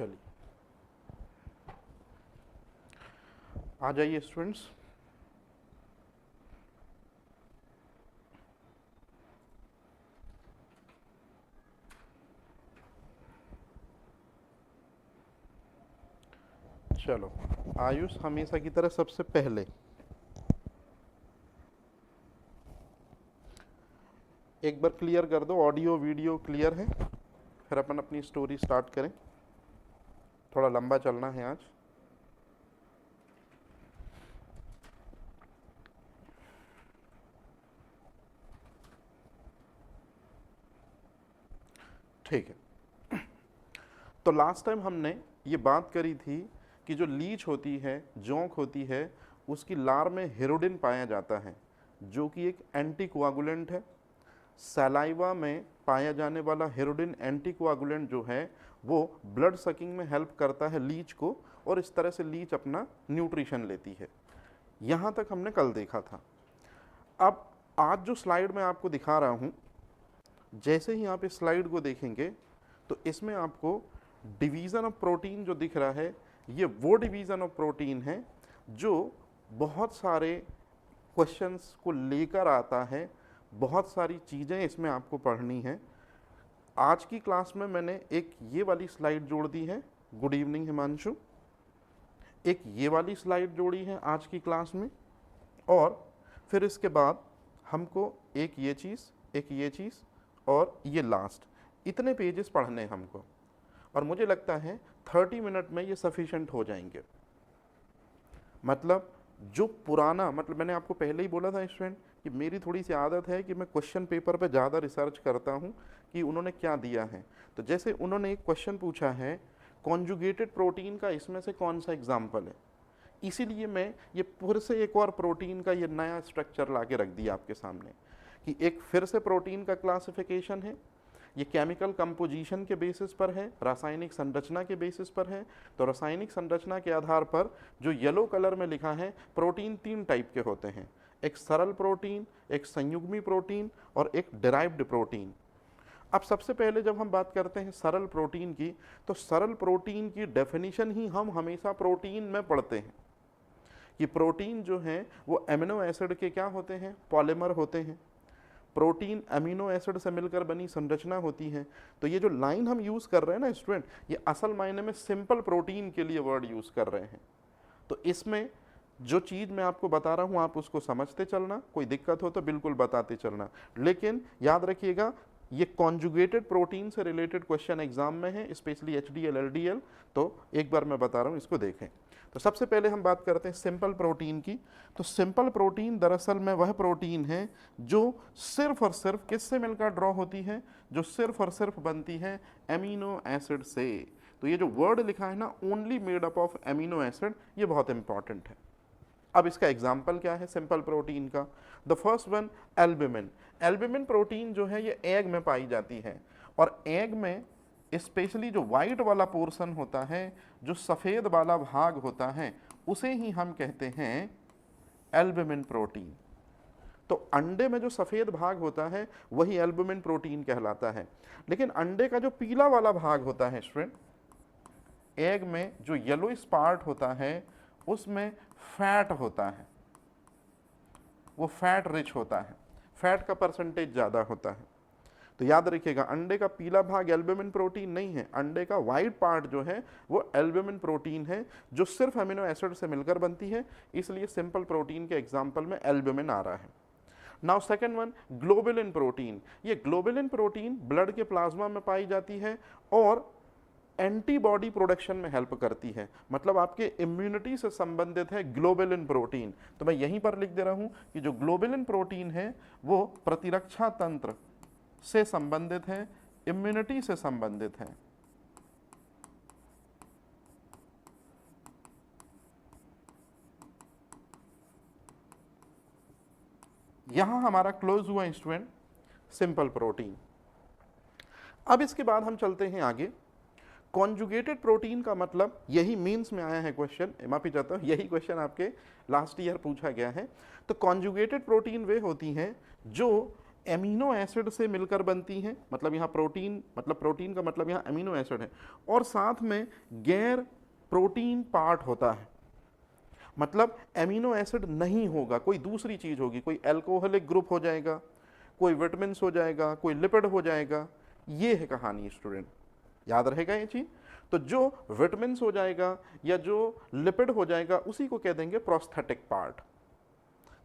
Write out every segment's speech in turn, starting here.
चलिए आ जाइए स्टूडेंट्स। चलो, आयुष हमेशा की तरह सबसे पहले एक बार क्लियर कर दो, ऑडियो वीडियो क्लियर है, फिर अपन अपनी स्टोरी स्टार्ट करें। थोड़ा लंबा चलना है आज। ठीक है, तो लास्ट टाइम हमने ये बात करी थी कि जो लीच होती है, जोंक होती है, उसकी लार में हेरोडिन पाया जाता है जो कि एक एंटीकोआगुलेंट है। सलाइवा में पाया जाने वाला हेरोडिन एंटीकोआगुलेंट जो है वो ब्लड सकिंग में हेल्प करता है लीच को, और इस तरह से लीच अपना न्यूट्रिशन लेती है। यहाँ तक हमने कल देखा था। अब आज जो स्लाइड मैं आपको दिखा रहा हूँ, जैसे ही आप इस स्लाइड को देखेंगे तो इसमें आपको डिवीज़न ऑफ प्रोटीन जो दिख रहा है, ये वो डिवीज़न ऑफ प्रोटीन है जो बहुत सारे क्वेश्चंस को लेकर आता है। बहुत सारी चीज़ें इसमें आपको पढ़नी है। आज की क्लास में मैंने एक ये वाली स्लाइड जोड़ दी है। Good evening Himanshu. एक ये वाली स्लाइड जोड़ी है आज की क्लास में, और फिर इसके बाद हमको एक ये चीज़, एक ये चीज़ और ये लास्ट, इतने पेजेस पढ़ने हैं हमको, और मुझे लगता है 30 मिनट में ये सफिशेंट हो जाएंगे। मतलब जो पुराना, मतलब मैंने आपको पहले ही बोला था स्टूडेंट कि मेरी थोड़ी सी आदत है कि मैं क्वेश्चन पेपर पे ज़्यादा रिसर्च करता हूँ कि उन्होंने क्या दिया है। तो जैसे उन्होंने एक क्वेश्चन पूछा है कॉन्जुगेटेड प्रोटीन का, इसमें से कौन सा एग्जाम्पल है, इसीलिए मैं ये फिर से एक और प्रोटीन का ये नया स्ट्रक्चर ला के रख दिया आपके सामने कि एक फिर से प्रोटीन का क्लासिफिकेशन है। ये केमिकल कंपोजिशन के बेसिस पर है, रासायनिक संरचना के बेसिस पर है। तो रासायनिक संरचना के आधार पर जो येलो कलर में लिखा है, प्रोटीन 3 टाइप के होते हैं, एक सरल प्रोटीन, एक संयुग्मी प्रोटीन और एक डिराइव्ड प्रोटीन। अब सबसे पहले जब हम बात करते हैं सरल प्रोटीन की, तो सरल प्रोटीन की डेफिनेशन ही हम हमेशा प्रोटीन में पढ़ते हैं कि प्रोटीन जो है वो अमीनो एसिड के क्या होते हैं, पॉलीमर होते हैं। प्रोटीन अमीनो एसिड से मिलकर बनी संरचना होती है। तो ये जो लाइन हम यूज़ कर रहे हैं ना स्टूडेंट, ये असल मायने में सिंपल प्रोटीन के लिए वर्ड यूज़ कर रहे हैं। तो इसमें जो चीज़ मैं आपको बता रहा हूँ आप उसको समझते चलना, कोई दिक्कत हो तो बिल्कुल बताते चलना, लेकिन याद रखिएगा ये कॉन्जुगेटेड प्रोटीन से रिलेटेड क्वेश्चन एग्जाम में है, स्पेशली एचडीएल एलडीएल। तो एक बार मैं बता रहा हूँ, इसको देखें। तो सबसे पहले हम बात करते हैं सिंपल प्रोटीन की। तो सिंपल प्रोटीन दरअसल में वह प्रोटीन है जो सिर्फ और सिर्फ किससे मिलकर ड्रॉ होती है, जो सिर्फ और सिर्फ बनती है एमिनो एसिड से। तो ये जो वर्ड लिखा है ना, only made up of amino acid, ये बहुत इंपॉर्टेंट है। अब इसका एग्जाम्पल क्या है सिंपल प्रोटीन का? The first one, albumin. Albumin protein जो है ये एग में पाई जाती है, और एग में स्पेशली जो वाइट वाला पोर्शन होता है, जो सफ़ेद वाला भाग होता है, उसे ही हम कहते हैं एल्ब्यूमिन प्रोटीन। तो अंडे में जो सफ़ेद भाग होता है वही एल्ब्यूमिन प्रोटीन कहलाता है। लेकिन अंडे का जो पीला वाला भाग होता है स्टूडेंट, एग में जो येलो पार्ट होता है उसमें फैट होता है, वो फैट रिच होता है, फैट का परसेंटेज ज़्यादा होता है। तो याद रखिएगा अंडे का पीला भाग एल्ब्यूमिन प्रोटीन नहीं है, अंडे का वाइट पार्ट जो है वो एल्ब्यूमिन प्रोटीन है जो सिर्फ अमीनो एसिड से मिलकर बनती है। इसलिए सिंपल प्रोटीन के एग्जाम्पल में एल्ब्यूमिन आ रहा है। Now second one, globulin protein. ये ग्लोबुलिन प्रोटीन ब्लड के प्लाज्मा में पाई जाती है और एंटीबॉडी प्रोडक्शन में हेल्प करती है, मतलब आपके इम्यूनिटी से संबंधित है ग्लोबुलिन प्रोटीन। तो मैं यहीं पर लिख दे रहा हूं कि जो ग्लोबुलिन प्रोटीन है वो प्रतिरक्षा तंत्र से संबंधित है, इम्यूनिटी से संबंधित है। यहां हमारा क्लोज हुआ स्टूडेंट सिंपल प्रोटीन। अब इसके बाद हम चलते हैं आगे। कॉन्जुगेटेड प्रोटीन का मतलब, यही मीन्स में आया है क्वेश्चन, माफी चाहता हूँ, यही क्वेश्चन आपके लास्ट ईयर पूछा गया है। तो कॉन्जुगेटेड प्रोटीन वे होती हैं जो एमिनो एसिड से मिलकर बनती हैं, मतलब यहाँ प्रोटीन, मतलब प्रोटीन का मतलब यहाँ एमिनो एसिड है, और साथ में गैर प्रोटीन पार्ट होता है, मतलब एमिनो एसिड नहीं होगा, कोई दूसरी चीज होगी, कोई एल्कोहलिक ग्रुप हो जाएगा, कोई विटामिन हो जाएगा, कोई लिपिड हो जाएगा। ये है कहानी स्टूडेंट, याद रहेगा ये चीज। तो जो विटामिन हो जाएगा या जो लिपिड हो जाएगा उसी को कह देंगे प्रोस्थेटिक पार्ट।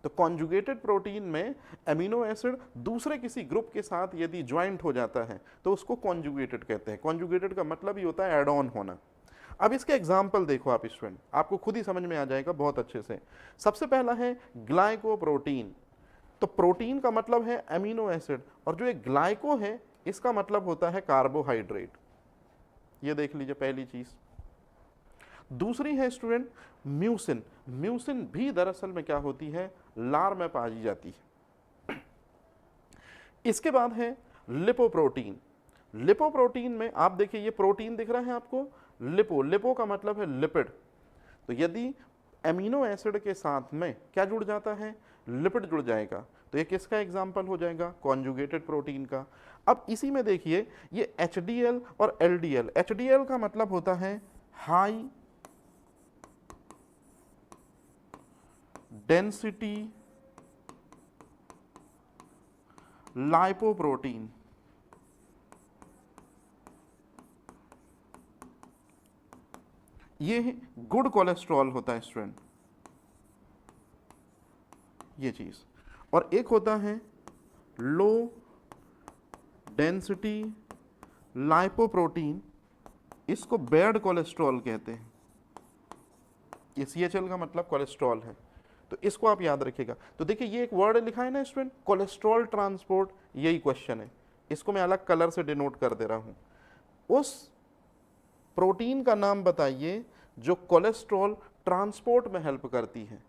तो कॉन्जुगेटेड प्रोटीन में एमिनो एसिड दूसरे किसी ग्रुप के साथ यदि ज्वाइंट हो जाता है तो उसको कॉन्जुगेटेड कहते हैं। कॉन्जुगेटेड का मतलब ही होता है एड ऑन होना। अब इसके एग्जाम्पल देखो आप स्टूडेंट, आपको खुद ही समझ में आ जाएगा बहुत अच्छे से। सबसे पहला है ग्लाइकोप्रोटीन। तो प्रोटीन का मतलब है एमिनो एसिड, और जो एक ग्लाइको है इसका मतलब होता है कार्बोहाइड्रेट। ये देख लीजिए पहली चीज। दूसरी है स्टूडेंट म्यूसिन। म्यूसिन भी दरअसल में क्या होती है, लार में पाई जाती है। इसके बाद है लिपोप्रोटीन। लिपोप्रोटीन में आप देखिए ये प्रोटीन दिख रहा है आपको, लिपो, लिपो का मतलब है लिपिड। तो यदि एमिनो एसिड के साथ में क्या जुड़ जाता है, लिपिड जुड़ जाएगा, तो ये किसका एग्जाम्पल हो जाएगा, कॉन्जुगेटेड प्रोटीन का। अब इसी में देखिए ये HDL और LDL। HDL का मतलब होता है हाई डेंसिटी लाइपोप्रोटीन। ये गुड कोलेस्ट्रॉल होता है स्टूडेंट, ये चीज। और एक होता है लो डेंसिटी लाइपोप्रोटीन, इसको बैड कोलेस्ट्रॉल कहते हैं। ये CHL का मतलब कोलेस्ट्रॉल है, तो इसको आप याद रखिएगा। तो देखिए ये एक वर्ड लिखा है ना स्टूडेंट, कोलेस्ट्रॉल ट्रांसपोर्ट, यही क्वेश्चन है। इसको मैं अलग कलर से डिनोट कर दे रहा हूं। उस प्रोटीन का नाम बताइए जो कोलेस्ट्रॉल ट्रांसपोर्ट में हेल्प करती है।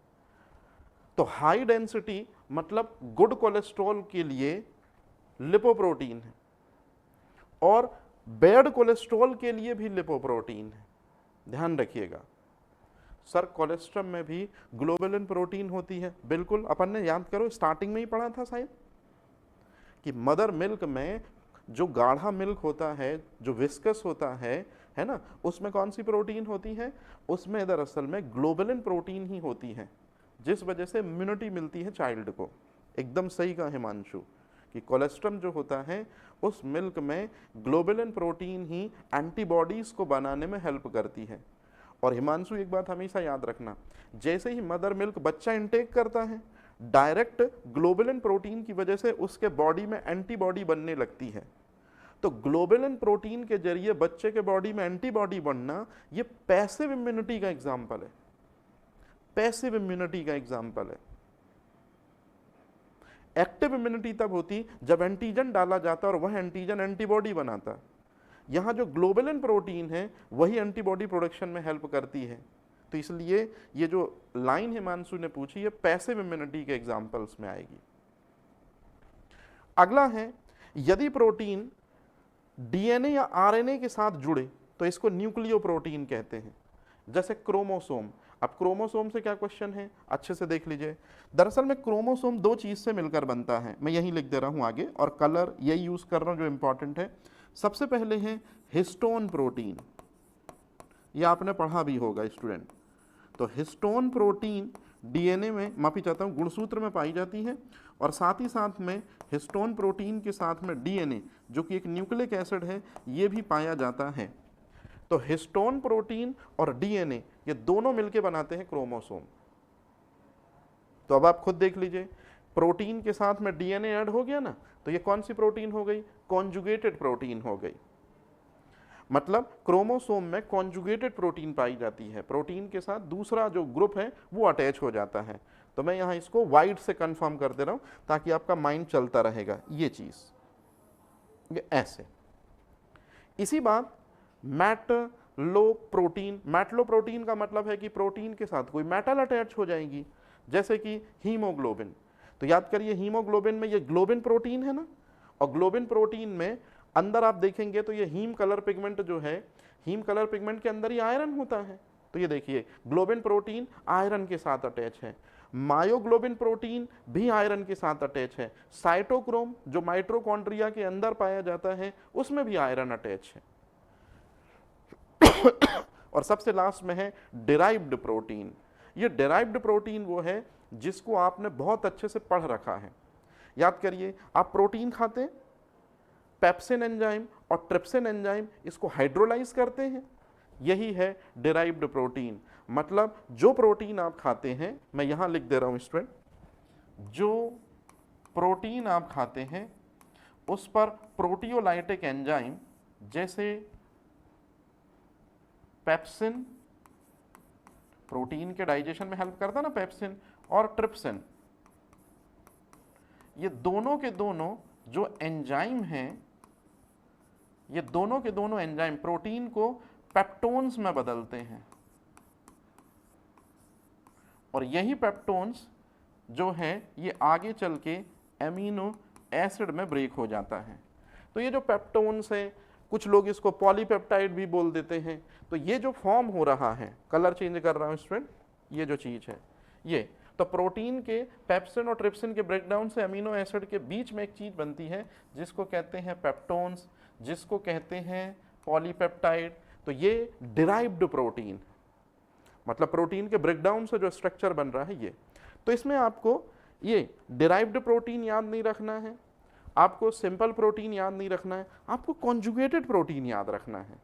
तो हाई डेंसिटी मतलब गुड कोलेस्ट्रॉल के लिए लिपोप्रोटीन है, और बैड कोलेस्ट्रॉल के लिए भी लिपोप्रोटीन है। ध्यान रखिएगा सर, कोलेस्ट्रम में भी ग्लोबुलिन प्रोटीन होती है। बिल्कुल, अपन ने याद करो स्टार्टिंग में ही पढ़ा था शायद कि मदर मिल्क में जो गाढ़ा मिल्क होता है, जो विस्कस होता है ना, उसमें कौन सी प्रोटीन होती है, उसमें दरअसल में ग्लोबुलिन प्रोटीन ही होती है, जिस वजह से इम्यूनिटी मिलती है चाइल्ड को। एकदम सही कहा हिमांशु कि कोलेस्ट्रम जो होता है उस मिल्क में ग्लोबुलिन प्रोटीन ही एंटीबॉडीज को बनाने में हेल्प करती है। और हिमांशु एक बात हमेशा याद रखना, जैसे ही मदर मिल्क बच्चा इंटेक करता है, डायरेक्ट ग्लोबुलिन प्रोटीन की वजह से उसके बॉडी में एंटीबॉडी बनने लगती है। तो ग्लोबुलिन प्रोटीन के जरिए बच्चे के बॉडी में एंटीबॉडी बनना, ये पैसिव इम्यूनिटी का एग्जाम्पल है। पैसिव इम्यूनिटी का एग्जाम्पल है। एक्टिव इम्यूनिटी तब होती जब एंटीजन डाला जाता और वह एंटीजन एंटीबॉडी बनाता। यहां जो ग्लोबुलिन प्रोटीन है वही एंटीबॉडी प्रोडक्शन में हेल्प करती है। तो इसलिए ये जो लाइन हिमांशु ने पूछी है पैसिव इम्यूनिटी के एग्जाम्पल्स में आएगी। अगला है, यदि प्रोटीन DNA या RNA के साथ जुड़े तो इसको न्यूक्लियोप्रोटीन कहते हैं, जैसे क्रोमोसोम। अब क्रोमोसोम से क्या क्वेश्चन है, अच्छे से देख लीजिए। दरअसल में क्रोमोसोम दो चीज से मिलकर बनता है, मैं यही लिख दे रहा हूं आगे, और कलर यही यूज कर रहा हूं जो इंपॉर्टेंट है। सबसे पहले है हिस्टोन प्रोटीन, ये आपने पढ़ा भी होगा स्टूडेंट। तो हिस्टोन प्रोटीन DNA में, माफी चाहता हूं, गुणसूत्र में पाई जाती है, और साथ ही साथ में हिस्टोन प्रोटीन के साथ में DNA जो कि एक न्यूक्लिक एसिड है ये भी पाया जाता है। तो हिस्टोन प्रोटीन और DNA ये दोनों मिलकर बनाते हैं क्रोमोसोम। तो अब आप खुद देख लीजिए, प्रोटीन के साथ में DNA ऐड हो गया ना, तो ये कौन सी प्रोटीन हो गई, कॉन्जुगेटेड प्रोटीन हो गई। मतलब क्रोमोसोम में कॉन्जुगेटेड प्रोटीन पाई जाती है, प्रोटीन के साथ दूसरा जो ग्रुप है वो अटैच हो जाता है। तो मैं यहां इसको वाइड से कंफर्म कर दे रहा हूं ताकि आपका माइंड चलता रहेगा। ये चीज ये ऐसे। इसी बात मेटलोप्रोटीन। मेटलोप्रोटीन का मतलब है कि प्रोटीन के साथ कोई मेटल अटैच हो जाएगी, जैसे कि हीमोग्लोबिन। तो याद करिए हीमोग्लोबिन में ये ग्लोबिन प्रोटीन है ना, और ग्लोबिन प्रोटीन में अंदर आप देखेंगे तो ये हीम कलर पिगमेंट जो है, हीम कलर पिगमेंट के अंदर ही आयरन होता है। तो ये देखिए ग्लोबिन प्रोटीन आयरन के साथ अटैच है। मायोग्लोबिन प्रोटीन भी आयरन के साथ अटैच है। साइटोक्रोम जो माइटोकॉन्ड्रिया के अंदर पाया जाता है उसमें भी आयरन अटैच है। और सबसे लास्ट में है डिराइव्ड प्रोटीन। ये डिराइव्ड प्रोटीन वो है जिसको आपने बहुत अच्छे से पढ़ रखा है। याद करिए, आप प्रोटीन खाते हैं, पेप्सिन एंजाइम और ट्रिप्सिन एंजाइम इसको हाइड्रोलाइज करते हैं, यही है डिराइव्ड प्रोटीन। मतलब जो प्रोटीन आप खाते हैं, मैं यहां लिख दे रहा हूं स्टूडेंट, जो प्रोटीन आप खाते हैं उस पर प्रोटियोलाइटिक एंजाइम जैसे पेप्सिन, प्रोटीन के डाइजेशन में हेल्प करता है ना पेप्सिन, और ट्रिप्सिन, ये दोनों के दोनों जो एंजाइम हैं, ये दोनों के दोनों एंजाइम प्रोटीन को पेप्टोन्स में बदलते हैं, और यही पेप्टोन्स जो है ये आगे चल के एमिनो एसिड में ब्रेक हो जाता है। तो ये जो पेप्टोन्स है, कुछ लोग इसको पॉलीपेप्टाइड भी बोल देते हैं। तो ये जो फॉर्म हो रहा है, कलर चेंज कर रहा हूं स्टूडेंट, ये जो चीज है ये, तो प्रोटीन के पेप्सिन और ट्रिप्सिन के ब्रेकडाउन से अमीनो एसिड के बीच में एक चीज बनती है जिसको कहते हैं पेप्टोन्स, जिसको कहते हैं पॉलीपेप्टाइड। तो ये डिराइव्ड प्रोटीन, मतलब प्रोटीन के ब्रेकडाउन से जो स्ट्रक्चर बन रहा है ये। तो इसमें आपको ये डिराइव्ड प्रोटीन याद नहीं रखना है, आपको सिंपल प्रोटीन याद नहीं रखना है, आपको कॉन्जुगेटेड प्रोटीन याद रखना है।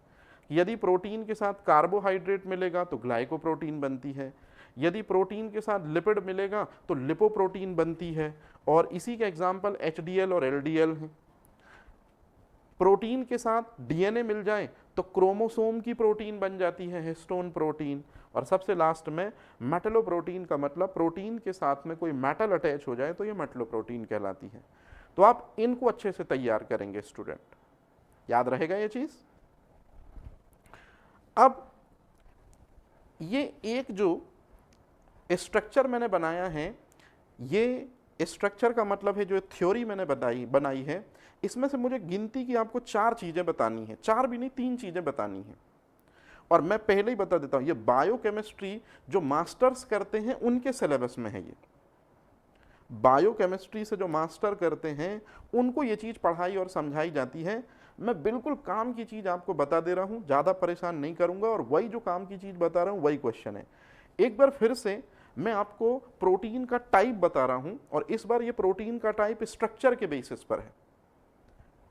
यदि प्रोटीन के साथ कार्बोहाइड्रेट मिलेगा तो ग्लाइकोप्रोटीन बनती है, यदि प्रोटीन के साथ लिपिड मिलेगा तो लिपोप्रोटीन बनती है, और इसी के एग्जाम्पल HDL और LDL हैं। प्रोटीन के साथ DNA मिल जाए तो क्रोमोसोम की प्रोटीन बन जाती है, हिस्टोन प्रोटीन। और सबसे लास्ट में मेटलोप्रोटीन का मतलब प्रोटीन के साथ में कोई मेटल अटैच हो जाए तो ये मेटलोप्रोटीन कहलाती है। तो आप इनको अच्छे से तैयार करेंगे स्टूडेंट, याद रहेगा ये चीज। अब ये एक जो स्ट्रक्चर मैंने बनाया है, ये स्ट्रक्चर का मतलब है जो थ्योरी मैंने बनाई है, इसमें से मुझे गिनती की आपको 4 चीजें बतानी है, 4 भी नहीं 3 चीजें बतानी है। और मैं पहले ही बता देता हूं, ये बायोकेमिस्ट्री जो मास्टर्स करते हैं उनके सिलेबस में है। ये बायोकेमिस्ट्री से जो मास्टर करते हैं उनको ये चीज पढ़ाई और समझाई जाती है। मैं बिल्कुल काम की चीज आपको बता दे रहा हूं, ज्यादा परेशान नहीं करूंगा, और वही जो काम की चीज बता रहा हूं वही क्वेश्चन है। एक बार फिर से मैं आपको प्रोटीन का टाइप बता रहा हूं, और इस बार ये प्रोटीन का टाइप स्ट्रक्चर के बेसिस पर है।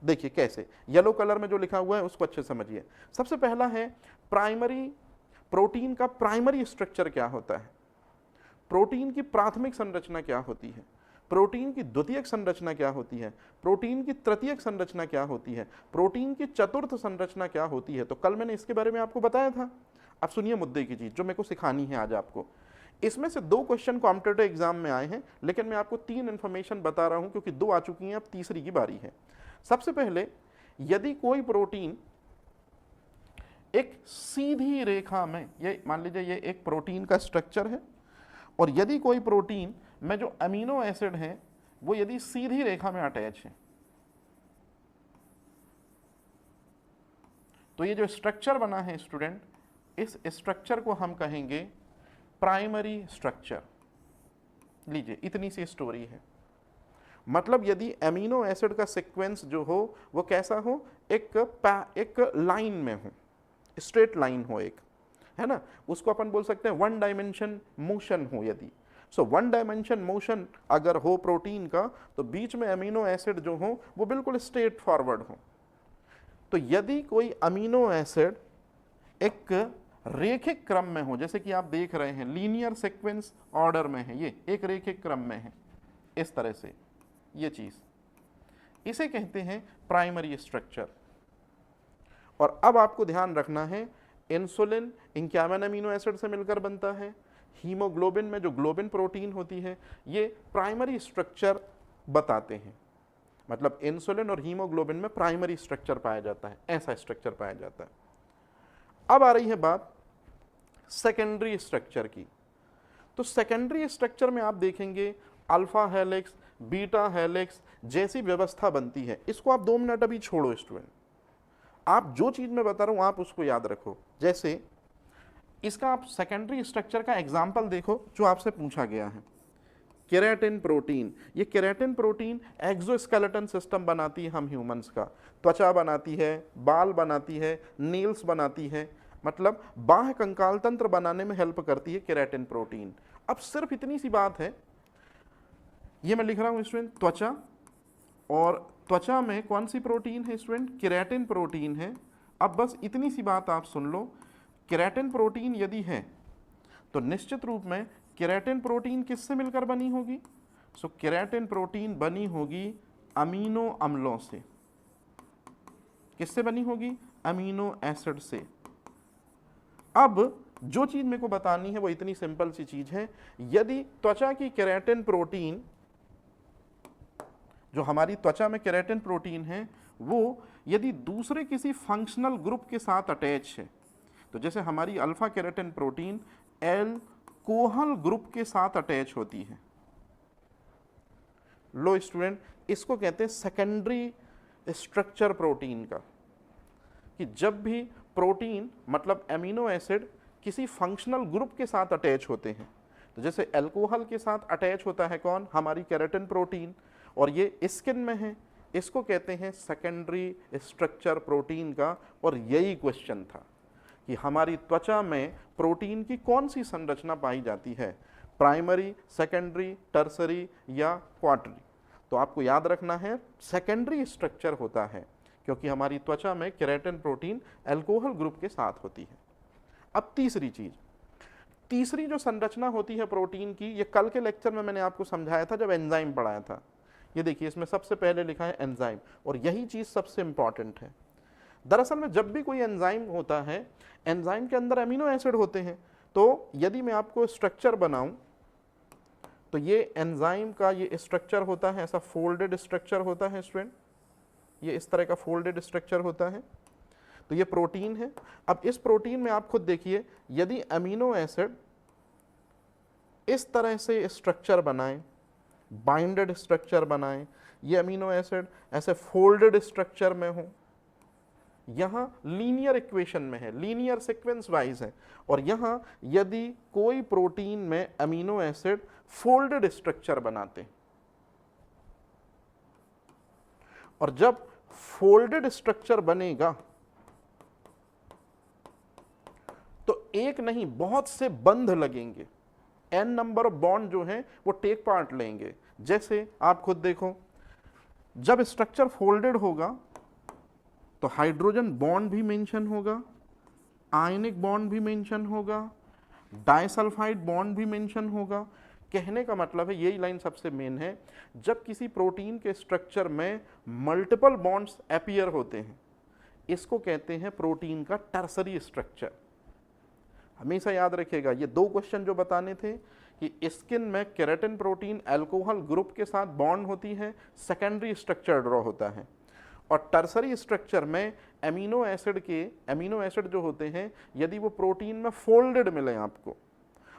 देखिए कैसे, येलो कलर में जो लिखा हुआ है उसको अच्छे समझिए। सबसे पहला है प्राइमरी, प्रोटीन का प्राइमरी स्ट्रक्चर क्या होता है, प्रोटीन की प्राथमिक संरचना क्या होती है, प्रोटीन की द्वितीयक संरचना क्या होती है, प्रोटीन की तृतीयक संरचना क्या होती है, प्रोटीन की चतुर्थ संरचना क्या होती है। तो कल मैंने इसके बारे में आपको बताया था। अब सुनिए मुद्दे की चीज जो मेरे को सिखानी है आज आपको। इसमें से 2 क्वेश्चन कॉम्पिटिटिव एग्जाम में आए हैं, लेकिन मैं आपको 3 इंफॉर्मेशन बता रहा हूं क्योंकि 2 आ चुकी हैं, अब तीसरी की बारी है। सबसे पहले, यदि कोई प्रोटीन एक सीधी रेखा में, ये मान लीजिए ये एक प्रोटीन का स्ट्रक्चर है, और यदि कोई प्रोटीन में जो अमीनो एसिड है वो यदि सीधी रेखा में अटैच है, तो ये जो स्ट्रक्चर बना है स्टूडेंट, इस स्ट्रक्चर को हम कहेंगे प्राइमरी स्ट्रक्चर। लीजिए इतनी सी स्टोरी है। मतलब यदि अमीनो एसिड का सीक्वेंस जो हो वो कैसा हो, एक लाइन में हो, स्ट्रेट लाइन हो एक, है ना, उसको अपन बोल सकते हैं 1 डायमेंशन मोशन हो। यदि सो 1 डायमेंशन मोशन अगर हो प्रोटीन का, तो बीच में अमीनो एसिड जो हो वो बिल्कुल स्ट्रेट फॉरवर्ड हो। तो यदि कोई अमीनो एसिड एक रेखिक क्रम में हो, जैसे कि आप देख रहे हैं लीनियर सीक्वेंस ऑर्डर में है, ये एक रेखिक क्रम में है इस तरह से, ये चीज, इसे कहते हैं प्राइमरी स्ट्रक्चर। और अब आपको ध्यान रखना है, इंसुलिन इंक्यावन अमीनो एसिड से मिलकर बनता है, हीमोग्लोबिन में जो ग्लोबिन प्रोटीन होती है ये प्राइमरी स्ट्रक्चर बताते हैं। मतलब इंसुलिन और हीमोग्लोबिन में प्राइमरी स्ट्रक्चर पाया जाता है, ऐसा स्ट्रक्चर पाया जाता है। अब आ रही है बात सेकेंडरी स्ट्रक्चर की। तो सेकेंडरी स्ट्रक्चर में आप देखेंगे अल्फा हेलिक्स, बीटा हेलिक्स जैसी व्यवस्था बनती है। इसको आप 2 मिनट अभी छोड़ो स्टूडेंट, आप जो चीज मैं बता रहा हूं आप उसको याद रखो। जैसे इसका आप सेकेंडरी स्ट्रक्चर का एग्जाम्पल देखो जो आपसे पूछा गया है। केराटिन प्रोटीन, ये केराटिन प्रोटीन एक्सोस्केलेटन सिस्टम बनाती है हम ह्यूमंस का, त्वचा बनाती है, बाल बनाती है, नेल्स बनाती है, मतलब बाह्य कंकाल तंत्र बनाने में हेल्प करती है केराटिन प्रोटीन। अब सिर्फ इतनी सी बात है, ये मैं लिख रहा हूं स्टूडेंट त्वचा, और त्वचा में कौन सी प्रोटीन है स्टूडेंट, केराटिन प्रोटीन है। अब बस इतनी सी बात आप सुन लो, केराटिन प्रोटीन यदि है तो निश्चित रूप में केराटिन प्रोटीन किससे मिलकर बनी होगी, सो केराटिन प्रोटीन बनी होगी अमीनो अम्लों से। किससे बनी होगी, अमीनो एसिड से। अब जो चीज मेरे को बतानी है वो इतनी सिंपल सी चीज है, यदि त्वचा की केराटिन प्रोटीन, जो हमारी त्वचा में केराटिन प्रोटीन है, वो यदि दूसरे किसी फंक्शनल ग्रुप के साथ अटैच है, तो जैसे हमारी alpha keratin protein alcohol group के साथ अटैच होती है। लो स्टूडेंट, इसको कहते हैं सेकेंडरी स्ट्रक्चर प्रोटीन का, कि जब भी प्रोटीन मतलब एमिनो एसिड किसी फंक्शनल ग्रुप के साथ अटैच होते हैं, तो जैसे अल्कोहल के साथ अटैच होता है कौन, हमारी केराटिन प्रोटीन, और ये स्किन में है, इसको कहते हैं सेकेंडरी स्ट्रक्चर प्रोटीन का। और यही क्वेश्चन था कि हमारी त्वचा में प्रोटीन की कौन सी संरचना पाई जाती है, प्राइमरी, सेकेंडरी, टर्सरी या क्वार्टरी। तो आपको याद रखना है सेकेंडरी स्ट्रक्चर होता है, क्योंकि हमारी त्वचा में केराटिन प्रोटीन अल्कोहल ग्रुप के साथ होती है। अब तीसरी चीज, तीसरी जो संरचना होती है प्रोटीन की, ये कल के लेक्चर में मैंने आपको समझाया था जब एंजाइम पढ़ाया था। ये देखिए इसमें सबसे पहले लिखा है एंजाइम, और यही चीज सबसे इंपॉर्टेंट है। दरअसल में जब भी कोई एंजाइम होता है, एंजाइम के अंदर अमीनो एसिड होते हैं। तो यदि मैं आपको स्ट्रक्चर बनाऊं, तो ये एंजाइम का ये स्ट्रक्चर होता है, ऐसा फोल्डेड स्ट्रक्चर होता है स्टूडेंट, ये इस तरह का फोल्डेड स्ट्रक्चर होता है। तो ये प्रोटीन है। अब इस प्रोटीन में आप खुद देखिए, यदि अमीनो एसिड इस तरह से स्ट्रक्चर बनाए, बाइंडेड स्ट्रक्चर बनाए, ये अमीनो एसिड ऐसे फोल्डेड स्ट्रक्चर में हो, यहां लीनियर इक्वेशन में है, लीनियर सीक्वेंस वाइज है, और यहां यदि कोई प्रोटीन में अमीनो एसिड फोल्डेड स्ट्रक्चर बनाते, और जब फोल्डेड स्ट्रक्चर बनेगा तो एक नहीं बहुत से बंध लगेंगे, n नंबर ऑफ बॉन्ड जो हैं वो टेक पार्ट लेंगे। जैसे आप खुद देखो, जब स्ट्रक्चर फोल्डेड होगा तो हाइड्रोजन बॉन्ड भी मेंशन होगा, आयनिक बॉन्ड भी मेंशन होगा, डाइसल्फाइड बॉन्ड भी मेंशन होगा। कहने का मतलब है, यही लाइन सबसे मेन है, जब किसी प्रोटीन के स्ट्रक्चर में मल्टीपल बॉन्ड्स अपीयर होते हैं, इसको कहते हैं प्रोटीन का टर्सरी स्ट्रक्चर। हमेशा याद रखिएगा, ये दो क्वेश्चन जो बताने थे कि स्किन में केराटिन प्रोटीन अल्कोहल ग्रुप के साथ बॉन्ड होती है, सेकेंडरी स्ट्रक्चर ड्रॉ होता है, और टर्सरी स्ट्रक्चर में एमिनो एसिड जो होते हैं, यदि वो प्रोटीन में फोल्डेड मिले आपको,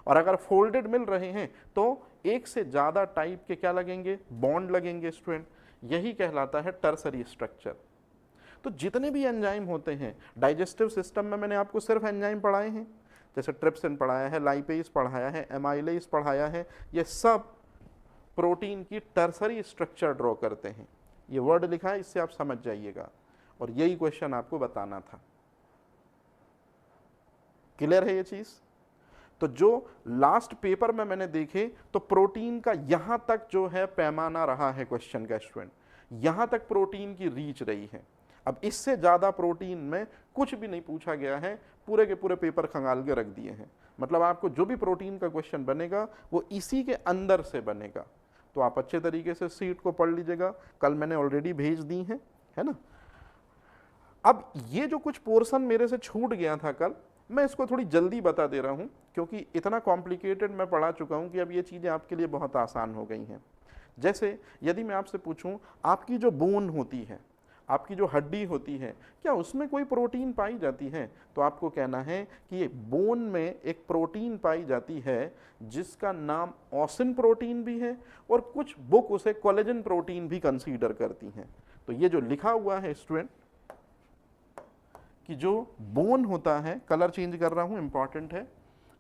और अगर फोल्डेड मिल रहे हैं तो एक से ज्यादा टाइप के क्या लगेंगे, बॉन्ड लगेंगे स्टूडेंट, यही कहलाता है टर्सरी स्ट्रक्चर। तो जितने भी एंजाइम होते हैं डाइजेस्टिव सिस्टम में, मैंने आपको सिर्फ एंजाइम पढ़ाए हैं, जैसे ट्रिप्सिन पढ़ाया है, लाइपेज पढ़ाया है, एमाइलेज पढ़ाया है, ये सब प्रोटीन की टर्सरी स्ट्रक्चर ड्रॉ करते हैं। ये वर्ड लिखा है, इससे आप समझ जाइएगा, और यही क्वेश्चन आपको बताना था। क्लियर है ये चीज? तो जो लास्ट पेपर में मैंने देखे, तो प्रोटीन का यहां तक जो है पैमाना रहा है क्वेश्चन का स्टूडेंट, यहां तक प्रोटीन की रीच रही है। अब इससे ज्यादा प्रोटीन में कुछ भी नहीं पूछा गया है, पूरे के पूरे पेपर खंगाल के रख दिए हैं। मतलब आपको जो भी प्रोटीन का क्वेश्चन बनेगा वो इसी के अंदर से बनेगा। तो आप अच्छे तरीके से सीट को पढ़ लीजिएगा, कल मैंने ऑलरेडी भेज दी है ना। अब ये जो कुछ पोर्शन मेरे से छूट गया था कल, मैं इसको थोड़ी जल्दी बता दे रहा हूं, क्योंकि इतना कॉम्प्लिकेटेड मैं पढ़ा चुका हूं कि अब ये चीजें आपके लिए बहुत आसान हो गई हैं। जैसे यदि मैं आपसे पूछूं, आपकी जो बोन होती है, आपकी जो हड्डी होती है, क्या उसमें कोई प्रोटीन पाई जाती है? तो आपको कहना है कि ये बोन में एक प्रोटीन पाई जाती है जिसका नाम ऑसिन प्रोटीन भी है, और कुछ बुक उसे कोलेजन प्रोटीन भी कंसीडर करती हैं। तो ये जो लिखा हुआ है स्टूडेंट कि जो बोन होता है, कलर चेंज कर रहा हूं, इंपॉर्टेंट है,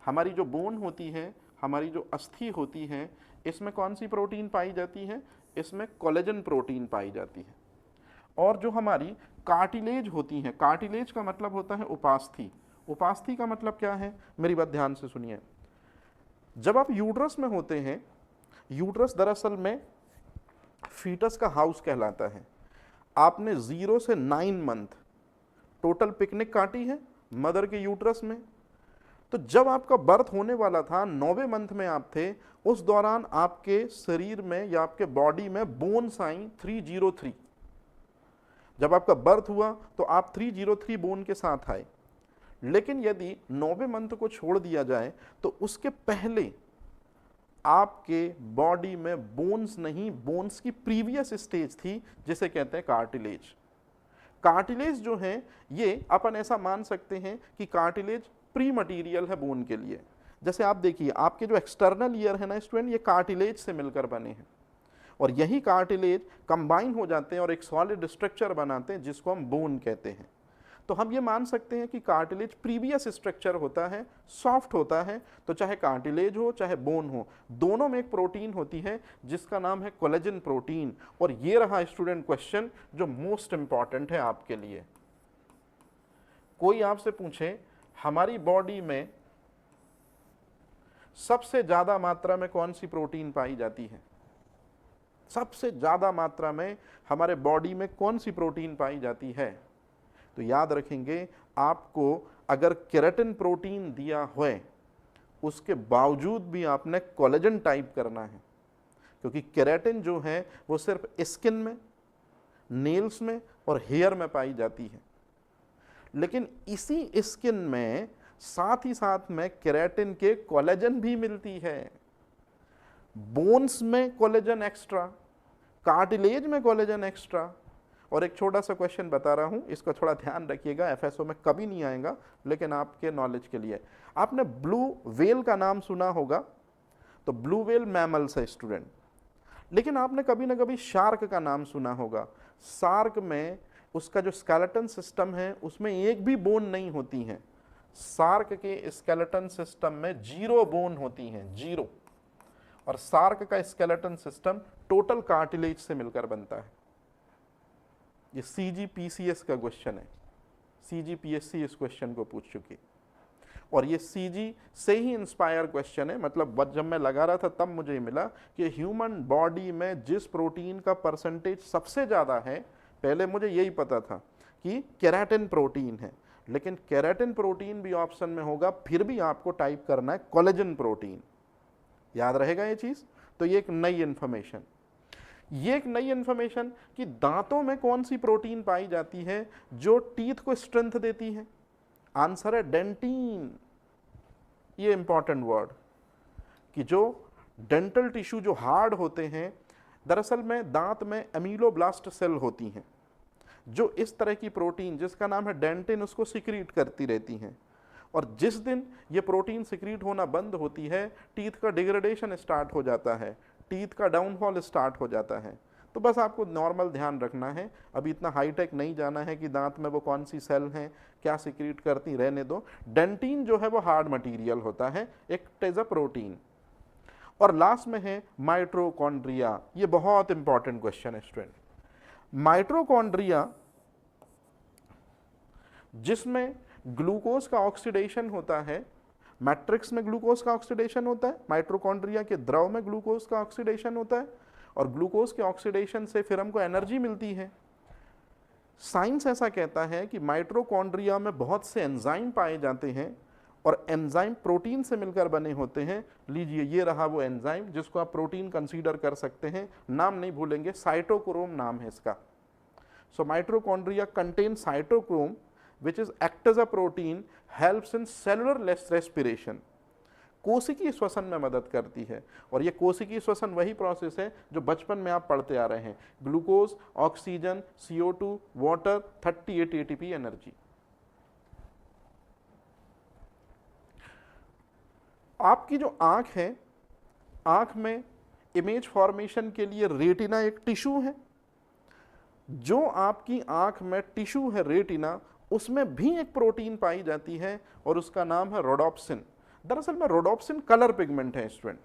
हमारी जो बोन होती है, हमारी जो अस्थि होती है इसमें कौन सी प्रोटीन पाई जाती है? इसमें कोलेजन प्रोटीन पाई जाती है। और जो हमारी कार्टिलेज होती है, कार्टिलेज का मतलब होता है उपास्थि। उपास्थि का मतलब क्या है? मेरी बात ध्यान से सुनिए। जब आप यूट्रस में होते हैं, यूट्रस दरअसल में फीटस का हाउस कहलाता है। आपने 0 से 9 मंथ टोटल पिकनिक काटी है मदर के यूट्रस में। तो जब आपका बर्थ होने वाला था, 9वें मंथ में आप थे, उस दौरान आपके शरीर में या आपके बॉडी में बोन्स आई 303। जब आपका बर्थ हुआ तो आप 303 बोन के साथ आए। लेकिन यदि 9वें मंथ को छोड़ दिया जाए तो उसके पहले आपके बॉडी में बोन्स नहीं, बोन्स की प्रीवियस स्टेज थी जिसे कहते हैं कार्टिलेज। कार्टिलेज जो है ये अपन ऐसा मान सकते हैं कि कार्टिलेज प्री मटीरियल है बोन के लिए। जैसे आप देखिए, आपके जो एक्सटर्नल ईयर है ना स्टूडेंट, ये कार्टिलेज से मिलकर बने हैं और यही कार्टिलेज कंबाइन हो जाते हैं और एक सॉलिड स्ट्रक्चर बनाते हैं जिसको हम बोन कहते हैं। तो हम ये मान सकते हैं कि कार्टिलेज प्रीवियस स्ट्रक्चर होता है, सॉफ्ट होता है। तो चाहे कार्टिलेज हो चाहे बोन हो, दोनों में एक प्रोटीन होती है जिसका नाम है कोलेजन प्रोटीन। और ये रहा स्टूडेंट क्वेश्चन जो मोस्ट इंपॉर्टेंट है आपके लिए। कोई आपसे पूछे हमारी बॉडी में सबसे ज्यादा मात्रा में कौन सी प्रोटीन पाई जाती है, सबसे ज्यादा मात्रा में हमारे बॉडी में कौन सी प्रोटीन पाई जाती है, तो याद रखेंगे आपको अगर केराटिन प्रोटीन दिया हुए उसके बावजूद भी आपने कोलेजन टाइप करना है, क्योंकि केराटिन जो है वो सिर्फ स्किन में, नेल्स में और हेयर में पाई जाती है। लेकिन इसी स्किन में साथ ही साथ में केराटिन के कोलेजन भी मिलती है। बोन्स में कोलेजन एक्स्ट्रा, कार्टिलेज में कोलेजन एक्स्ट्रा। और एक छोटा सा क्वेश्चन बता रहा हूं, इसका थोड़ा ध्यान रखिएगा, एफएसओ में कभी नहीं आएगा लेकिन आपके नॉलेज के लिए। आपने ब्लू वेल का नाम सुना होगा, तो ब्लू वेल मैमल्स है स्टूडेंट। लेकिन आपने कभी ना कभी शार्क का नाम सुना होगा। शार्क में उसका जो स्केलेटन सिस्टम है उसमें एक भी बोन नहीं होती है। शार्क के स्केलेटन सिस्टम में 0 बोन होती हैं, 0। और शार्क का स्केलेटन सिस्टम टोटल कार्टिलेज से मिलकर बनता है। ये CGPCS का क्वेश्चन है, CGPSC इस क्वेश्चन को पूछ चुकी। और ये CG से ही इंस्पायर क्वेश्चन है। मतलब जब मैं लगा रहा था तब मुझे मिला कि ह्यूमन बॉडी में जिस प्रोटीन का परसेंटेज सबसे ज़्यादा है, पहले मुझे यही पता था कि केराटिन प्रोटीन है, लेकिन केराटिन प्रोटीन भी ऑप्शन में होगा, फिर भी आपको टाइप करना है कोलेजन प्रोटीन। याद रहेगा ये चीज़? तो ये एक नई इन्फॉर्मेशन। ये एक नई इन्फॉर्मेशन कि दांतों में कौन सी प्रोटीन पाई जाती है जो टीथ को स्ट्रेंथ देती है। आंसर है डेंटिन। ये इंपॉर्टेंट वर्ड कि जो डेंटल टिश्यू जो हार्ड होते हैं, दरअसल में दांत में एमिलोब्लास्ट सेल होती हैं जो इस तरह की प्रोटीन जिसका नाम है डेंटिन उसको सिक्रीट करती रहती हैं। और जिस दिन ये प्रोटीन सिक्रीट होना बंद होती है, टीथ का डिग्रेडेशन स्टार्ट हो जाता है, टीथ का डाउनफॉल स्टार्ट हो जाता है। तो बस आपको नॉर्मल ध्यान रखना है, अभी इतना हाईटेक नहीं जाना है कि दांत में वो कौन सी सेल हैं क्या सिक्रीट करती, रहने दो। डेंटिन जो है वो हार्ड मटेरियल होता है, एक इज अ प्रोटीन। और लास्ट में है माइटोकॉन्ड्रिया। ये बहुत इंपॉर्टेंट क्वेश्चन है स्टूडेंट। माइटोकॉन्ड्रिया जिसमें ग्लूकोज का ऑक्सीडेशन होता है, मैट्रिक्स में ग्लूकोज का ऑक्सीडेशन होता है, माइटोकॉन्ड्रिया के द्रव में ग्लूकोज का ऑक्सीडेशन होता है, और ग्लूकोज के ऑक्सीडेशन से फिर हमको एनर्जी मिलती है। साइंस ऐसा कहता है कि माइटोकॉन्ड्रिया में बहुत से एंजाइम पाए जाते हैं और एंजाइम प्रोटीन से मिलकर बने होते हैं। लीजिए ये रहा वो एंजाइम जिसको आप प्रोटीन कंसीडर कर सकते हैं, नाम नहीं भूलेंगे, साइटोक्रोम नाम है इसका। So mitochondria contain cytochrome which is act as a protein, helps in cellular respiration। कोशिकीय श्वसन में मदद करती है। और ये कोशिकीय श्वसन वही प्रोसेस है जो बचपन में आप पढ़ते आ रहे हैं, glucose, oxygen, CO2, water, 38 ATP energy. आपकी जो आंख है, आंख में इमेज फॉर्मेशन के लिए रेटिना एक टिश्यू है। जो आपकी आंख में टिश्यू है रेटिना, उसमें भी एक प्रोटीन पाई जाती है और उसका नाम है रोडोप्सिन। दरअसल में रोडोप्सिन कलर पिगमेंट है स्टूडेंट,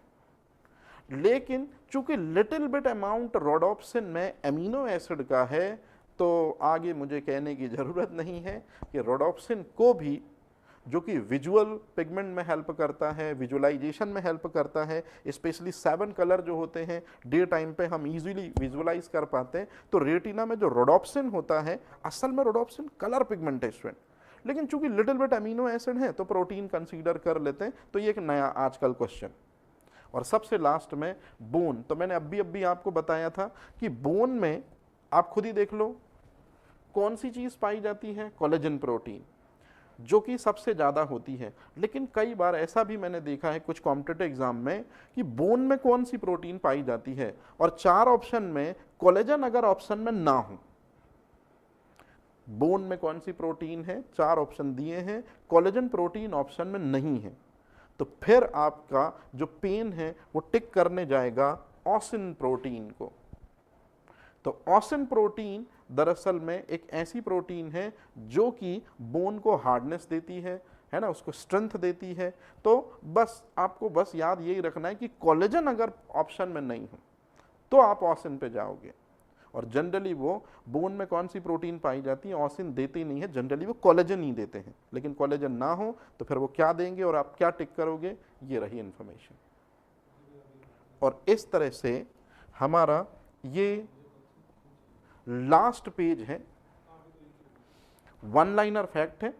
लेकिन चूंकि लिटिल बिट अमाउंट रोडोप्सिन में एमिनो एसिड का है, तो आगे मुझे कहने की ज़रूरत नहीं है कि रोडोप्सिन को भी, जो कि विजुअल पिगमेंट में हेल्प करता है, विजुअलाइजेशन में हेल्प करता है, स्पेशली 7 कलर जो होते हैं डे टाइम पे हम इजीली विजुअलाइज कर पाते हैं, तो रेटिना में जो रोडोप्सिन होता है, असल में रोडोप्सिन कलर पिगमेंट है स्टूडेंट, लेकिन चूंकि लिटिल बिट अमीनो एसिड है तो प्रोटीन कंसीडर कर लेते हैं। तो ये एक नया आजकल क्वेश्चन। और सबसे लास्ट में बोन, तो मैंने अभी आपको बताया था कि बोन में आप खुद ही देख लो कौन सी चीज पाई जाती है, कोलेजन प्रोटीन, जो कि सबसे ज्यादा होती है। लेकिन कई बार ऐसा भी मैंने देखा है कुछ कॉम्पिटिटिव एग्जाम में कि बोन में कौन सी प्रोटीन पाई जाती है, और 4 ऑप्शन में कोलेजन अगर ऑप्शन में ना हो, बोन में कौन सी प्रोटीन है, 4 ऑप्शन दिए हैं, कोलेजन प्रोटीन ऑप्शन में नहीं है, तो फिर आपका जो पेन है वो टिक करने जाएगा ऑसिन प्रोटीन को। तो ऑसिन प्रोटीन दरअसल में एक ऐसी प्रोटीन है जो कि बोन को हार्डनेस देती है ना, उसको स्ट्रेंथ देती है। तो बस आपको बस याद यही रखना है कि कोलेजन अगर ऑप्शन में नहीं हो तो आप ऑसिन पे जाओगे। और जनरली वो बोन में कौन सी प्रोटीन पाई जाती है, ऑसिन देते ही नहीं है, जनरली वो कोलेजन ही देते हैं। लेकिन कोलेजन ना हो तो फिर वो क्या देंगे और आप क्या टिक करोगे, ये रही इंफॉर्मेशन। और इस तरह से हमारा ये लास्ट पेज है, 1 लाइनर फैक्ट है,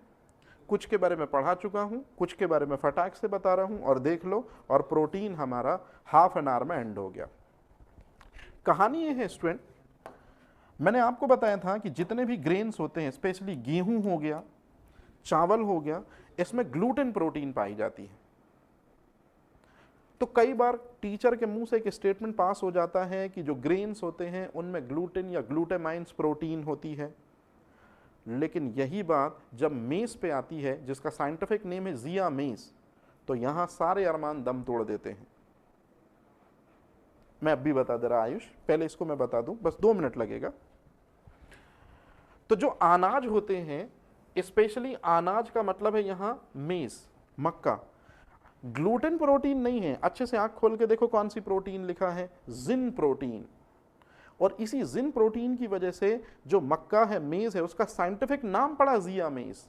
कुछ के बारे में पढ़ा चुका हूं, कुछ के बारे में फटाक से बता रहा हूं, और देख लो, और प्रोटीन हमारा हाफ एन आवर में एंड हो गया। कहानी ये है स्टूडेंट, मैंने आपको बताया था कि जितने भी ग्रेन्स होते हैं, स्पेशली गेहूं हो गया, चावल हो गया, इसमें ग्लूटेन प्रोटीन पाई जाती है। तो कई बार टीचर के मुंह से एक स्टेटमेंट पास हो जाता है कि जो ग्रेन्स होते हैं उनमें ग्लूटेन या ग्लूटामाइन्स प्रोटीन होती है, लेकिन यही बात जब मेस पे आती है, जिसका साइंटिफिक नेम है जिया मेस, तो यहां सारे अरमान दम तोड़ देते हैं। मैं अब भी बता दे रहा आयुष, पहले इसको मैं बता दूं, बस 2 मिनट लगेगा। तो जो अनाज होते हैं, स्पेशली अनाज का मतलब है यहां मेस, मक्का, ग्लूटेन प्रोटीन नहीं है। अच्छे से आंख खोल के देखो कौन सी प्रोटीन लिखा है, जिन प्रोटीन। और इसी जिन प्रोटीन की वजह से जो मक्का है, मेज है, उसका साइंटिफिक नाम पड़ा जिया मेज।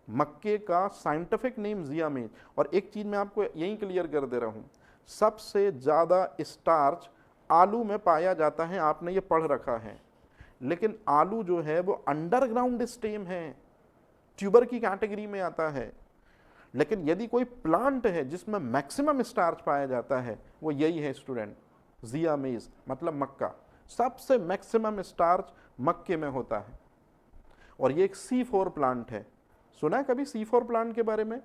मक्के का साइंटिफिक नेम जिया मेज। और एक चीज मैं आपको यही क्लियर कर दे रहा हूं, सबसे ज्यादा स्टार्च आलू में पाया जाता है, आपने ये पढ़ रखा है। लेकिन आलू जो है वो अंडरग्राउंड स्टेम है, ट्यूबर की कैटेगरी में आता है। लेकिन यदि कोई प्लांट है जिसमें मैक्सिमम स्टार्च पाया जाता है, वो यही है स्टूडेंट, जिया मेज, मतलब मक्का। सबसे मैक्सिमम स्टार्च मक्के में होता है। और ये एक C4 प्लांट है। सुना है कभी C4 प्लांट के बारे में,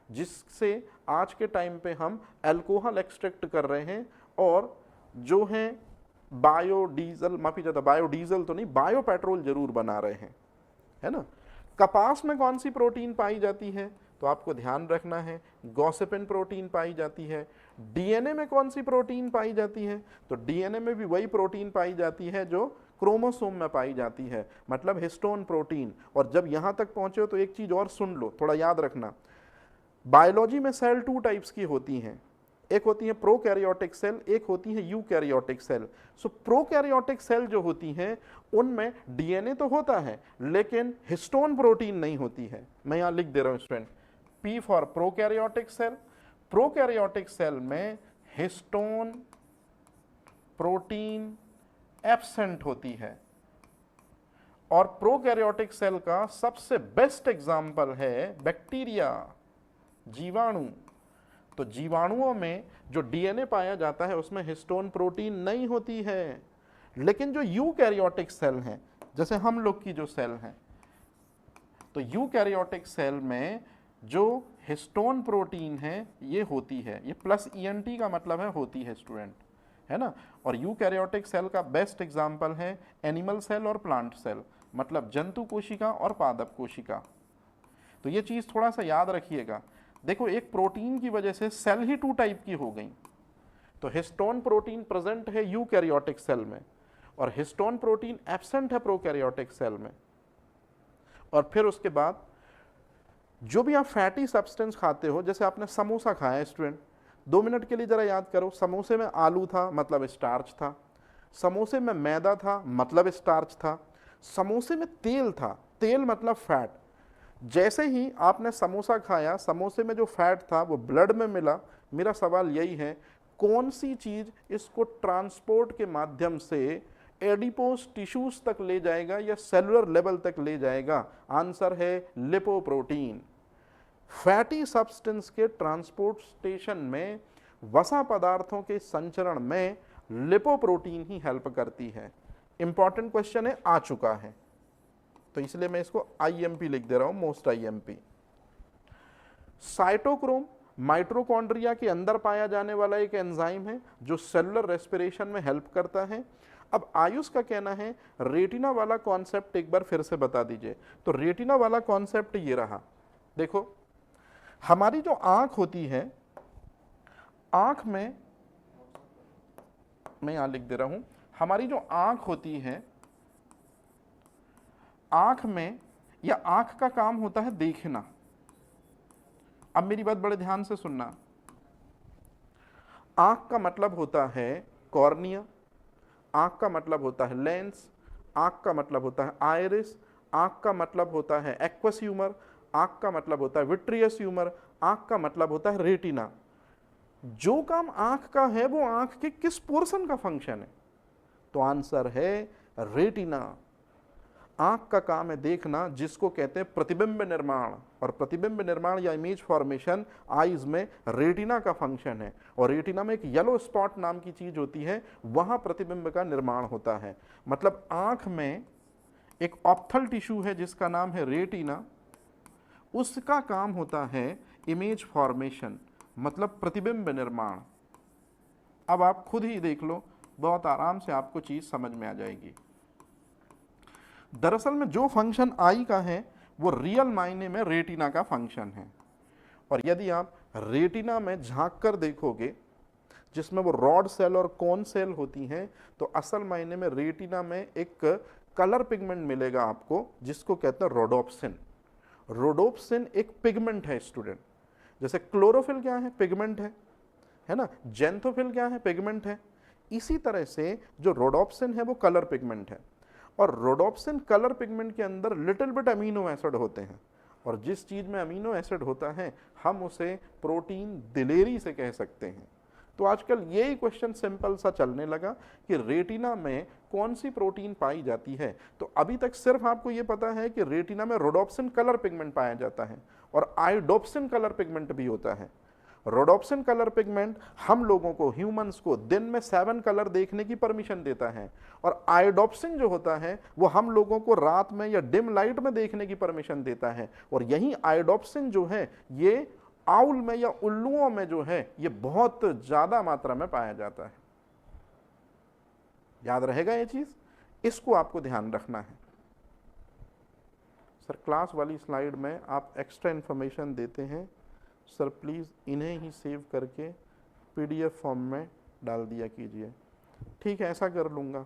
जिससे आज के टाइम पे हम अल्कोहल एक्सट्रैक्ट कर रहे हैं, और जो है बायोडीजल, माफी चाहता, बायोडीजल तो नहीं, बायो पेट्रोल जरूर बना रहे हैं, है ना। कपास में कौन सी प्रोटीन पाई जाती है, तो आपको ध्यान रखना है, गॉसिपिन प्रोटीन पाई जाती है। डीएनए में कौन सी प्रोटीन पाई जाती है, तो डीएनए में भी वही प्रोटीन पाई जाती है जो क्रोमोसोम में पाई जाती है, मतलब हिस्टोन प्रोटीन। और जब यहां तक पहुंचे हो तो एक चीज और सुन लो, थोड़ा याद रखना, बायोलॉजी में सेल 2 टाइप्स की होती हैं, एक होती है प्रोकैरियोटिक सेल, एक होती है यूकैरियोटिक सेल। सो प्रोकैरियोटिक सेल जो होती हैं उनमें डीएनए तो होता है लेकिन हिस्टोन प्रोटीन नहीं होती है। मैं यहां लिख दे रहा हूं student, P for prokaryotic cell. Prokaryotic cell में हिस्टोन प्रोटीन एब्सेंट होती है। और प्रोकैरियोटिक सेल का सबसे बेस्ट एग्जाम्पल है बैक्टीरिया, जीवाणु। तो जीवाणुओं में जो डीएनए पाया जाता है उसमें हिस्टोन प्रोटीन नहीं होती है। लेकिन जो यूकैरियोटिक सेल हैं, जैसे हम लोग की जो सेल हैं, तो यूकैरियोटिक सेल में जो हिस्टोन प्रोटीन है ये होती है, ये प्लस ENT का मतलब है होती है स्टूडेंट, है ना। और यूकैरियोटिक सेल का बेस्ट एग्जाम्पल है एनिमल सेल और प्लांट सेल, मतलब जंतु कोशिका और पादप कोशिका। तो ये चीज थोड़ा सा याद रखिएगा। देखो, एक प्रोटीन की वजह से सेल ही 2 टाइप की हो गई। तो हिस्टोन प्रोटीन प्रेजेंट है यूकैरियोटिक सेल में और हिस्टोन प्रोटीन एब्सेंट है प्रोकैरियोटिक सेल में। और फिर उसके बाद जो भी आप फैटी सब्सटेंस खाते हो, जैसे आपने समोसा खाया स्टूडेंट, 2 मिनट के लिए जरा याद करो, समोसे में आलू था मतलब स्टार्च था, समोसे में मैदा था मतलब स्टार्च था, समोसे में तेल था, तेल मतलब फैट। जैसे ही आपने समोसा खाया, समोसे में जो फैट था वो ब्लड में मिला। मेरा सवाल यही है, कौन सी चीज इसको ट्रांसपोर्ट के माध्यम से एडिपोज टिश्यूज तक ले जाएगा या सेलुलर लेवल तक ले जाएगा? आंसर है लिपोप्रोटीन। फैटी सब्सटेंस के ट्रांसपोर्टेशन में, वसा पदार्थों के संचरण में लिपोप्रोटीन ही हेल्प करती है। इंपॉर्टेंट क्वेश्चन है, आ चुका है, तो इसलिए मैं इसको आईएमपी लिख दे रहा हूं, मोस्ट आईएमपी। साइटोक्रोम माइटोकॉन्ड्रिया के अंदर पाया जाने वाला एक एंजाइम है जो सेलुलर रेस्पिरेशन में हेल्प करता है। अब आयुष का कहना है रेटिना वाला कॉन्सेप्ट एक बार फिर से बता दीजिए। तो रेटिना वाला कॉन्सेप्ट ये रहा, देखो हमारी जो आंख होती है, आंख में, मैं यहां लिख दे रहा हूं, हमारी जो आंख होती है, आंख में या आंख का काम होता है देखना। अब मेरी बात बड़े ध्यान से सुनना, आंख का मतलब होता है कॉर्निया, आंख का मतलब होता है लेंस, आंख का मतलब होता है आइरिस, आंख का मतलब होता है एक्वस ह्यूमर, आंख का मतलब होता है विट्रियस ह्यूमर, आंख का मतलब होता है रेटिना। जो काम आंख का है वो आंख के किस पोर्शन का फंक्शन है? तो आंसर है रेटिना। आंख का काम है देखना, जिसको कहते हैं प्रतिबिंब निर्माण, और प्रतिबिंब निर्माण या इमेज फॉर्मेशन आईज में रेटिना का फंक्शन है। और रेटिना में एक येलो स्पॉट नाम की चीज होती है, वहां प्रतिबिंब का निर्माण होता है। मतलब आंख में एक ऑप्थल टिश्यू है जिसका नाम है रेटिना, उसका काम होता है इमेज फॉर्मेशन, मतलब प्रतिबिंब निर्माण। अब आप खुद ही देख लो, बहुत आराम से आपको चीज समझ में आ जाएगी। दरअसल में जो फंक्शन आई का है वो रियल मायने में रेटिना का फंक्शन है। और यदि आप रेटिना में झांक कर देखोगे, जिसमें वो रॉड सेल और कोन सेल होती हैं, तो असल मायने में रेटिना में एक कलर पिगमेंट मिलेगा आपको, जिसको कहते हैं रोडोप्सिन। रोडोप्सिन एक पिगमेंट है स्टूडेंट। जैसे क्लोरोफिल क्या है? पिगमेंट है ना। जेंथोफिल क्या है? पिगमेंट है। इसी तरह से जो रोडोप्सिन है वो कलर पिगमेंट है। और रोडोप्सिन कलर पिगमेंट के अंदर लिटिल बिट अमीनो एसिड होते हैं, और जिस चीज में अमीनो एसिड होता है हम उसे प्रोटीन दिलेरी से कह सकते हैं। तो आजकल यही क्वेश्चन सिंपल सा चलने लगा कि रेटिना में कौन सी प्रोटीन पाई जाती है। तो अभी तक सिर्फ आपको यह पता है कि रेटिना में रोडोप्सिन कलर पिगमेंट पाया जाता है, और आयोडोप्सिन कलर पिगमेंट भी होता है। रोडोप्सिन कलर पिगमेंट हम लोगों को, ह्यूमंस को, दिन में 7 कलर देखने की परमिशन देता है, और आयोडोप्सिन जो होता है वो हम लोगों को रात में या डिम लाइट में देखने की परमिशन देता है। और यही आयोडोप्सिन जो है ये आउल में या उल्लुओं में जो है ये बहुत ज्यादा मात्रा में पाया जाता है। याद रहेगा ये चीज, इसको आपको ध्यान रखना है। सर क्लास वाली स्लाइड में आप एक्स्ट्रा इंफॉर्मेशन देते हैं, सर प्लीज़ इन्हें ही सेव करके पीडीएफ फॉर्म में डाल दिया कीजिए। ठीक है, ऐसा कर लूँगा,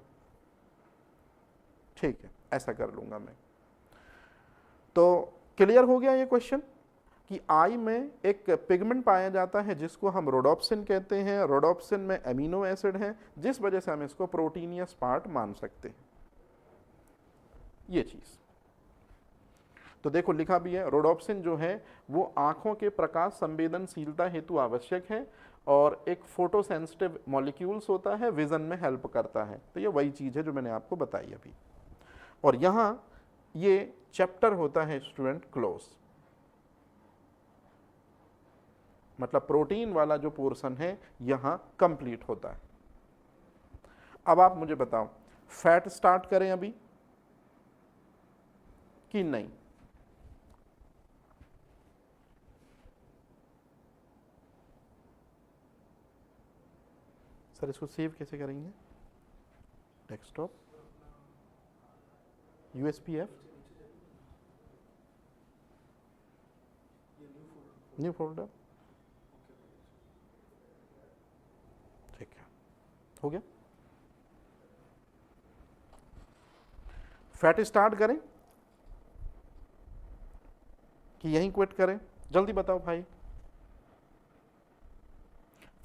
ठीक है ऐसा कर लूँगा मैं। तो क्लियर हो गया ये क्वेश्चन कि आई में एक पिगमेंट पाया जाता है जिसको हम रोडोप्सिन कहते हैं। रोडोप्सिन में अमीनो एसिड है, जिस वजह से हम इसको प्रोटीनियस पार्ट मान सकते हैं, ये चीज़। तो देखो लिखा भी है, रोडोप्सिन जो है वो आंखों के प्रकाश संवेदनशीलता हेतु आवश्यक है, और एक फोटो सेंसिटिव मॉलिक्यूल्स होता है, विजन में हेल्प करता है। तो ये वही चीज़ है जो मैंने आपको बताई अभी। और यहाँ ये चैप्टर होता है स्टूडेंट क्लोज, मतलब प्रोटीन वाला जो पोर्शन है यहाँ कंप्लीट होता है। अब आप मुझे बताओ, फैट स्टार्ट करें अभी कि नहीं? सर इसको सेव कैसे करेंगे? डेस्कटॉप, यूएसपीएफ, न्यू फोल्डर, ठीक है, हो गया। फैट स्टार्ट करें। कि यहीं क्विट करें? जल्दी बताओ भाई,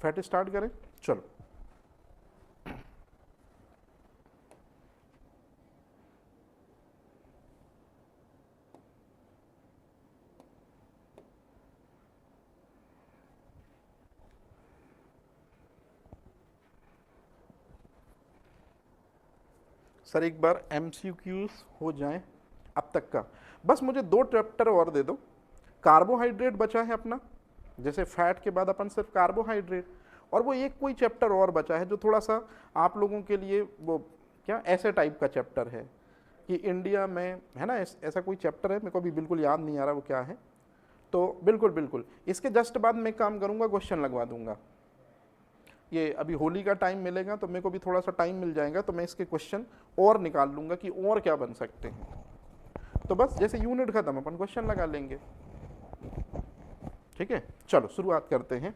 फैट स्टार्ट करें? चलो, सर एक बार एमसीक्यूज हो जाए अब तक का, बस मुझे 2 चैप्टर और दे दो। कार्बोहाइड्रेट बचा है अपना, जैसे फैट के बाद अपन सिर्फ कार्बोहाइड्रेट, और वो एक कोई चैप्टर और बचा है जो थोड़ा सा आप लोगों के लिए वो क्या ऐसे टाइप का चैप्टर है कि इंडिया में है ना, ऐसा कोई चैप्टर है, मेरे को अभी बिल्कुल याद नहीं आ रहा वो क्या है। तो बिल्कुल बिल्कुल इसके जस्ट बाद मैं काम करूँगा, क्वेश्चन लगवा दूंगा। ये अभी होली का टाइम मिलेगा तो मेरे को भी थोड़ा सा टाइम मिल जाएगा, तो मैं इसके क्वेश्चन और निकाल लूंगा कि और क्या बन सकते हैं। तो बस जैसे यूनिट खत्म अपन क्वेश्चन लगा लेंगे, ठीक है। चलो शुरुआत करते हैं।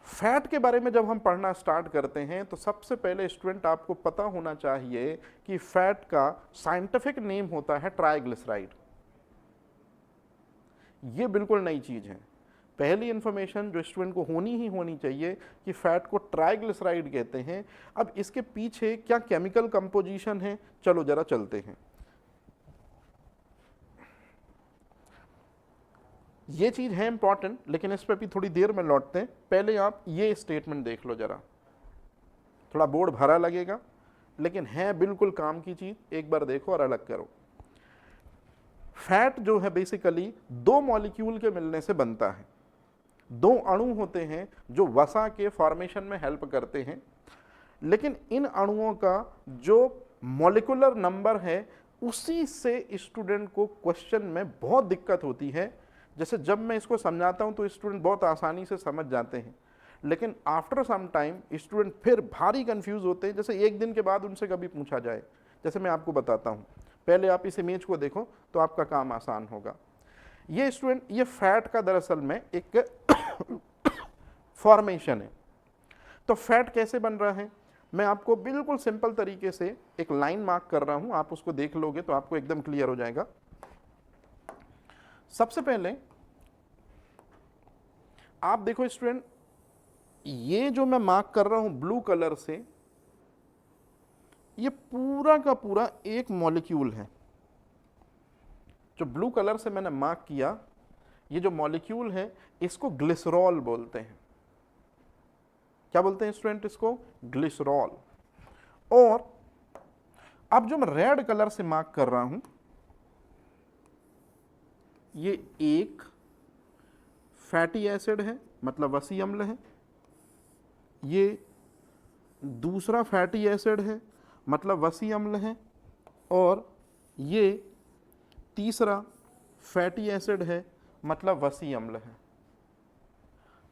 फैट के बारे में जब हम पढ़ना स्टार्ट करते हैं तो सबसे पहले स्टूडेंट आपको पता होना चाहिए कि फैट का साइंटिफिक नेम होता है ट्राइग्लिसराइड। ये बिल्कुल नई चीज है, पहली इंफॉर्मेशन जो स्टूडेंट को होनी ही होनी चाहिए कि फैट को ट्राइग्लिसराइड कहते हैं। अब इसके पीछे क्या केमिकल कंपोजिशन है, चलो जरा चलते हैं। ये चीज है इंपॉर्टेंट, लेकिन इस पर भी थोड़ी देर में लौटते हैं। पहले आप ये स्टेटमेंट देख लो जरा, थोड़ा बोर्ड भरा लगेगा लेकिन है बिल्कुल काम की चीज, एक बार देखो और अलग करो। फैट जो है बेसिकली 2 मॉलिक्यूल के मिलने से बनता है। 2 अणु होते हैं जो वसा के फॉर्मेशन में हेल्प करते हैं, लेकिन इन अणुओं का जो मॉलिक्यूलर नंबर है उसी से स्टूडेंट को क्वेश्चन में बहुत दिक्कत होती है। जैसे जब मैं इसको समझाता हूं तो स्टूडेंट बहुत आसानी से समझ जाते हैं, लेकिन आफ्टर सम टाइम स्टूडेंट फिर भारी कंफ्यूज होते हैं, जैसे एक दिन के बाद उनसे कभी पूछा जाए। जैसे मैं आपको बताता हूं, पहले आप इस इमेज को देखो तो आपका काम आसान होगा। ये स्टूडेंट, ये फैट का दरअसल में एक फॉर्मेशन है। तो फैट कैसे बन रहा है, मैं आपको बिल्कुल सिंपल तरीके से एक लाइन मार्क कर रहा हूं, आप उसको देख लोगे तो आपको एकदम क्लियर हो जाएगा। सबसे पहले आप देखो स्टूडेंट, ये जो मैं मार्क कर रहा हूं ब्लू कलर से, ये पूरा का पूरा एक मॉलिक्यूल है। जो ब्लू कलर से मैंने मार्क किया, ये जो मॉलिक्यूल है इसको ग्लिसरॉल बोलते हैं। क्या बोलते हैं स्टूडेंट? इसको ग्लिसरॉल। और अब जो मैं रेड कलर से मार्क कर रहा हूं, ये एक फैटी एसिड है, मतलब वसी अम्ल है। ये दूसरा फैटी एसिड है, मतलब वसी अम्ल है। और ये तीसरा फैटी एसिड है, मतलब वसी अम्ल है।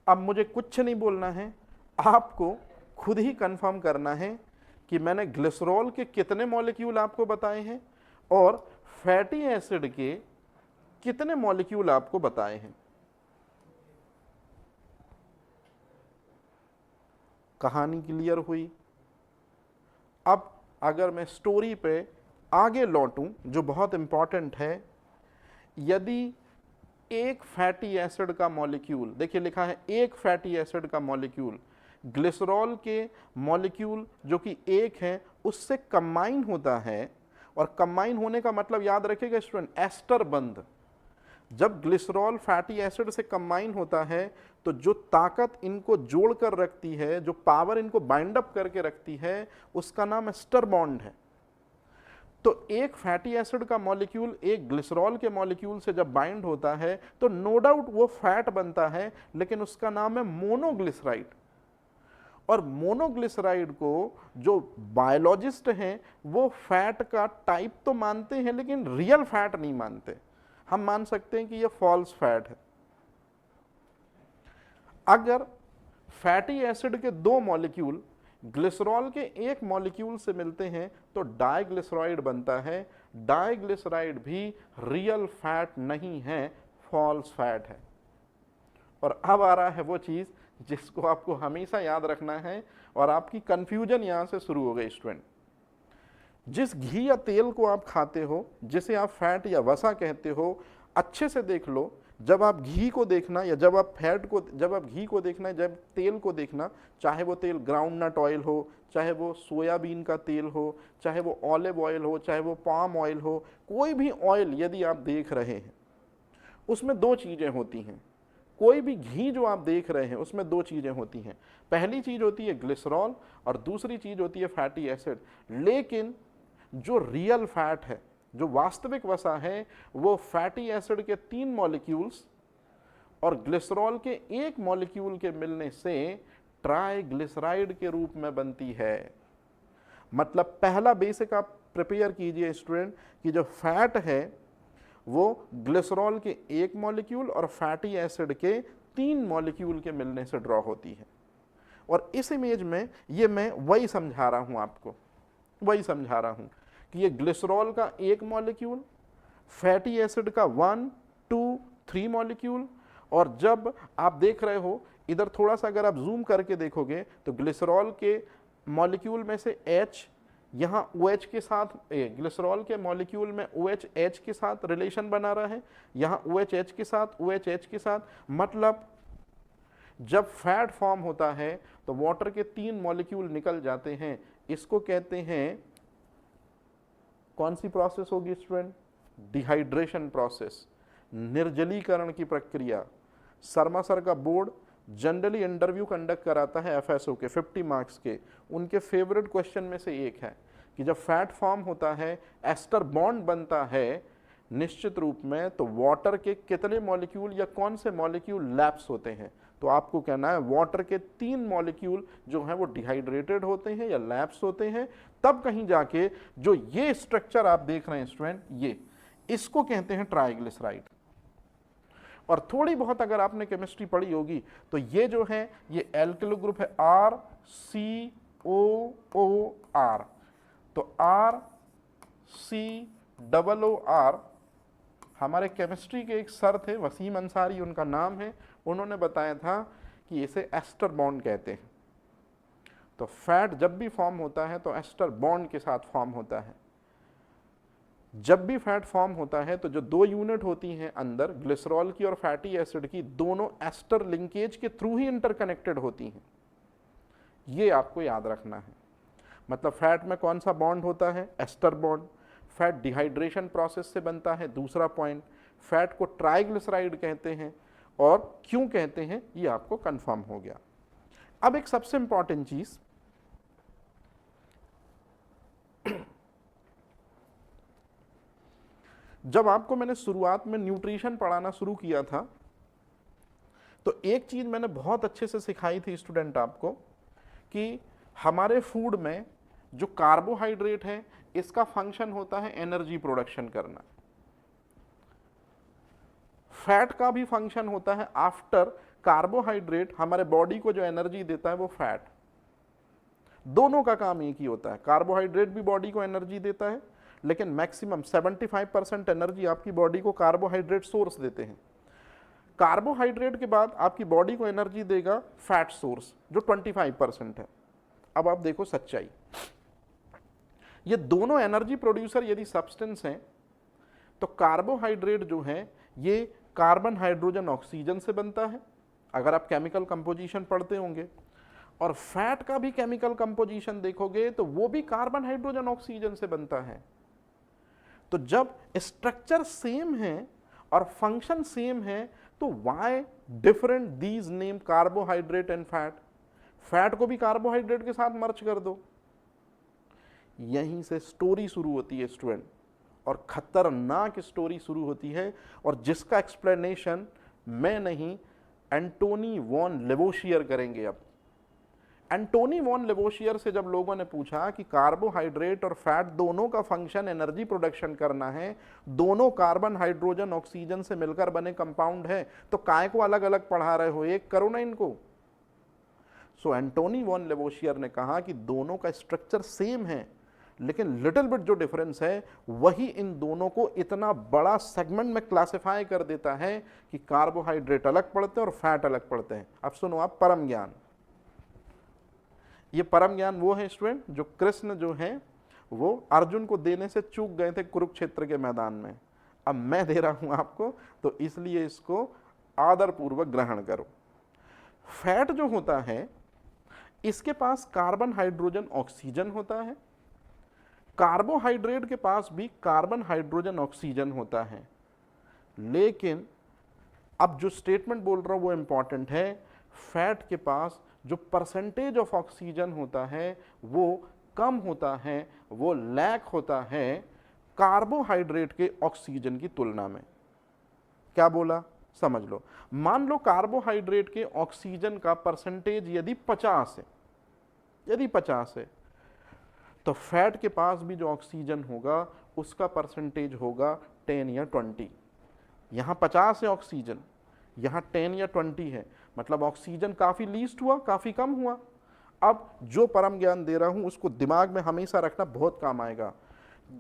अब मुझे कुछ नहीं बोलना है, आपको खुद ही कंफर्म करना है कि मैंने ग्लिसरॉल के कितने मॉलिक्यूल आपको बताए हैं और फैटी एसिड के कितने मॉलिक्यूल आपको बताए हैं। कहानी क्लियर हुई? अब अगर मैं स्टोरी पे आगे लौटूं, जो बहुत इंपॉर्टेंट है, यदि एक फैटी एसिड का मॉलिक्यूल, देखिए लिखा है एक फैटी एसिड का मॉलिक्यूल ग्लिसरॉल के मॉलिक्यूल जो कि एक है उससे कंबाइन होता है, और कंबाइन होने का मतलब याद रखिएगा स्टूडेंट, एस्टर बंध। जब ग्लिसरॉल फैटी एसिड से कंबाइन होता है तो जो ताकत इनको जोड़ कर रखती है, जो पावर इनको बाइंड अप करके रखती है, उसका नाम एस्टर बॉन्ड है। तो एक फैटी एसिड का मॉलिक्यूल एक ग्लिसरॉल के मॉलिक्यूल से जब बाइंड होता है तो नो डाउट वो फैट बनता है, लेकिन उसका नाम है मोनोग्लिसराइड। और मोनोग्लिसराइड को जो बायोलॉजिस्ट हैं वो फैट का टाइप तो मानते हैं, लेकिन रियल फैट नहीं मानते। हम मान सकते हैं कि ये फॉल्स फैट है। अगर फैटी एसिड के 2 मॉलिक्यूल ग्लिसरॉल के एक मॉलिक्यूल से मिलते हैं तो डाइग्लिसराइड बनता है। डाइग्लिसराइड भी रियल फैट नहीं है, फॉल्स फैट है। और अब आ रहा है वो चीज जिसको आपको हमेशा याद रखना है, और आपकी कंफ्यूजन यहां से शुरू हो गई स्टूडेंट। जिस घी या तेल को आप खाते हो, जिसे आप फैट या वसा कहते हो, अच्छे से देख लो। जब आप घी को देखना या जब आप घी को देखना, जब तेल को देखना, चाहे वो तेल ग्राउंडनट ऑयल हो, चाहे वो सोयाबीन का तेल हो, चाहे वो ऑलिव ऑयल हो, चाहे वो पाम ऑयल हो, कोई भी ऑयल यदि आप देख रहे हैं, उसमें दो चीजें होती हैं। कोई भी घी जो आप देख रहे हैं उसमें दो चीजें होती हैं। पहली चीज होती है ग्लिसरॉल और दूसरी चीज होती है फैटी एसिड। लेकिन जो रियल फैट है, जो वास्तविक वसा है, वो फैटी एसिड के 3 मॉलिक्यूल्स और ग्लिसरॉल के 1 मॉलिक्यूल के मिलने से ट्राइग्लिसराइड के रूप में बनती है। मतलब पहला बेसिक आप प्रिपेयर कीजिए स्टूडेंट कि जो फैट है वो ग्लिसरॉल के 1 मॉलिक्यूल और फैटी एसिड के 3 मॉलिक्यूल के मिलने से ड्रॉ होती है। और इस इमेज में ये मैं वही समझा रहा हूं आपको, वही समझा रहा हूं कि ये ग्लिसरॉल का 1 मॉलिक्यूल, फैटी एसिड का 1, 2, 3 मॉलिक्यूल। और जब आप देख रहे हो इधर थोड़ा सा अगर आप जूम करके देखोगे तो ग्लिसरॉल के मॉलिक्यूल में से H यहाँ OH के साथ, ग्लिसरॉल के मॉलिक्यूल में OH H के साथ रिलेशन बना रहा है, यहाँ OH H के साथ, OH H के साथ। मतलब जब फैट फॉर्म होता है तो वाटर के 3 मॉलिक्यूल निकल जाते हैं। इसको कहते हैं, कौन सी प्रोसेस होगी स्टूडेंट? डिहाइड्रेशन प्रोसेस, निर्जलीकरण की प्रक्रिया। शर्मा सर का बोर्ड जनरली इंटरव्यू कंडक्ट कराता है एफएसओ के 50 मार्क्स के। उनके फेवरेट क्वेश्चन में से एक है कि जब फैट फॉर्म होता है, एस्टर बॉन्ड बनता है निश्चित रूप में, तो वाटर के कितने मॉलिक्यूल या कौन से मॉलिक्यूल लैप्स होते हैं? तो आपको कहना है वाटर के 3 मॉलिक्यूल जो हैं वो डिहाइड्रेटेड होते हैं या लैप्स होते हैं। तब कहीं जाके जो ये स्ट्रक्चर आप देख रहे हैं स्टूडेंट, ये इसको कहते हैं ट्राइग्लिसराइड। और थोड़ी बहुत अगर आपने केमिस्ट्री पढ़ी होगी तो ये जो है ये एल्किलो ग्रुप है RCOOR। तो RCOOR हमारे केमिस्ट्री के एक सर थे, वसीम अंसारी उनका नाम है, उन्होंने बताया था कि इसे एस्टर बॉन्ड कहते हैं। तो फैट जब भी फॉर्म होता है तो एस्टर बॉन्ड के साथ फॉर्म होता है। जब भी फैट फॉर्म होता है तो जो 2 यूनिट होती हैं अंदर, ग्लिसरॉल की और फैटी एसिड की, दोनों एस्टर लिंकेज के थ्रू ही इंटरकनेक्टेड होती हैं। ये आपको याद रखना है। मतलब फैट में कौन सा बॉन्ड होता है? Ester bond. Fat dehydration process से बनता है, दूसरा पॉइंट। फैट को ट्राइग्लिसराइड कहते हैं, और क्यों कहते हैं ये आपको कंफर्म हो गया। अब एक सबसे इंपॉर्टेंट चीज, जब आपको मैंने शुरुआत में न्यूट्रिशन पढ़ाना शुरू किया था तो एक चीज मैंने बहुत अच्छे से सिखाई थी स्टूडेंट आपको कि हमारे फूड में जो कार्बोहाइड्रेट है इसका फंक्शन होता है एनर्जी प्रोडक्शन करना। फैट का भी फंक्शन होता है आफ्टर कार्बोहाइड्रेट हमारे बॉडी को जो एनर्जी देता है वो फैट। दोनों का काम एक ही होता है। कार्बोहाइड्रेट भी बॉडी को एनर्जी देता है, लेकिन मैक्सिमम 75% एनर्जी आपकी बॉडी को कार्बोहाइड्रेट सोर्स देते हैं। कार्बोहाइड्रेट के बाद आपकी बॉडी को एनर्जी देगा फैट सोर्स जो 25% है। अब आप देखो सच्चाई, ये दोनों एनर्जी प्रोड्यूसर यदि सब्सटेंस हैं तो कार्बोहाइड्रेट जो है ये कार्बन हाइड्रोजन ऑक्सीजन से बनता है, अगर आप केमिकल कंपोजिशन पढ़ते होंगे। और फैट का भी केमिकल कंपोजिशन देखोगे तो वो भी कार्बन हाइड्रोजन ऑक्सीजन से बनता है। तो जब स्ट्रक्चर सेम है और फंक्शन सेम है तो why different these name carbohydrate and fat? Fat को भी कार्बोहाइड्रेट के साथ मर्ज कर दो। यहीं से स्टोरी शुरू होती है स्टूडेंट, और खतरनाक स्टोरी शुरू होती है, और जिसका एक्सप्लेनेशन मैं नहीं एंटोनी वॉन लेवोशियर करेंगे। अब एंटोनी वॉन लेवोशियर से जब लोगों ने पूछा कि कार्बोहाइड्रेट और फैट दोनों का फंक्शन एनर्जी प्रोडक्शन करना है, दोनों कार्बन हाइड्रोजन ऑक्सीजन से मिलकर बने कंपाउंड है, तो काय को अलग अलग पढ़ा रहे हो, एक करो ना इनको। सो एंटोनी वॉन लेवोशियर ने कहा कि दोनों का स्ट्रक्चर सेम है, लेकिन लिटिल बिट जो डिफरेंस है वही इन दोनों को इतना बड़ा सेगमेंट में क्लासिफाई कर देता है कि कार्बोहाइड्रेट अलग पड़ते हैं और फैट अलग पड़ते हैं। अब सुनो आप परम ज्ञान। ये परम ज्ञान वो है स्टूडेंट जो कृष्ण जो है वो अर्जुन को देने से चूक गए थे कुरुक्षेत्र के मैदान में, अब मैं दे रहा हूं आपको, तो इसलिए इसको आदरपूर्वक ग्रहण करो। फैट जो होता है इसके पास कार्बन, हाइड्रोजन, ऑक्सीजन होता है। कार्बोहाइड्रेट के पास भी कार्बन, हाइड्रोजन, ऑक्सीजन होता है। लेकिन अब जो स्टेटमेंट बोल रहा हूं वो इंपॉर्टेंट है, फैट के पास जो परसेंटेज ऑफ ऑक्सीजन होता है वो कम होता है, वो लैक होता है कार्बोहाइड्रेट के ऑक्सीजन की तुलना में। क्या बोला समझ लो। मान लो कार्बोहाइड्रेट के ऑक्सीजन का परसेंटेज यदि 50 है, यदि 50 है, तो फैट के पास भी जो ऑक्सीजन होगा उसका परसेंटेज होगा 10 या 20। यहां 50 है ऑक्सीजन, यहां 10 या 20 है, मतलब ऑक्सीजन काफी लीस्ट हुआ, काफी कम हुआ। अब जो परम ज्ञान दे रहा हूं उसको दिमाग में हमेशा रखना, बहुत काम आएगा।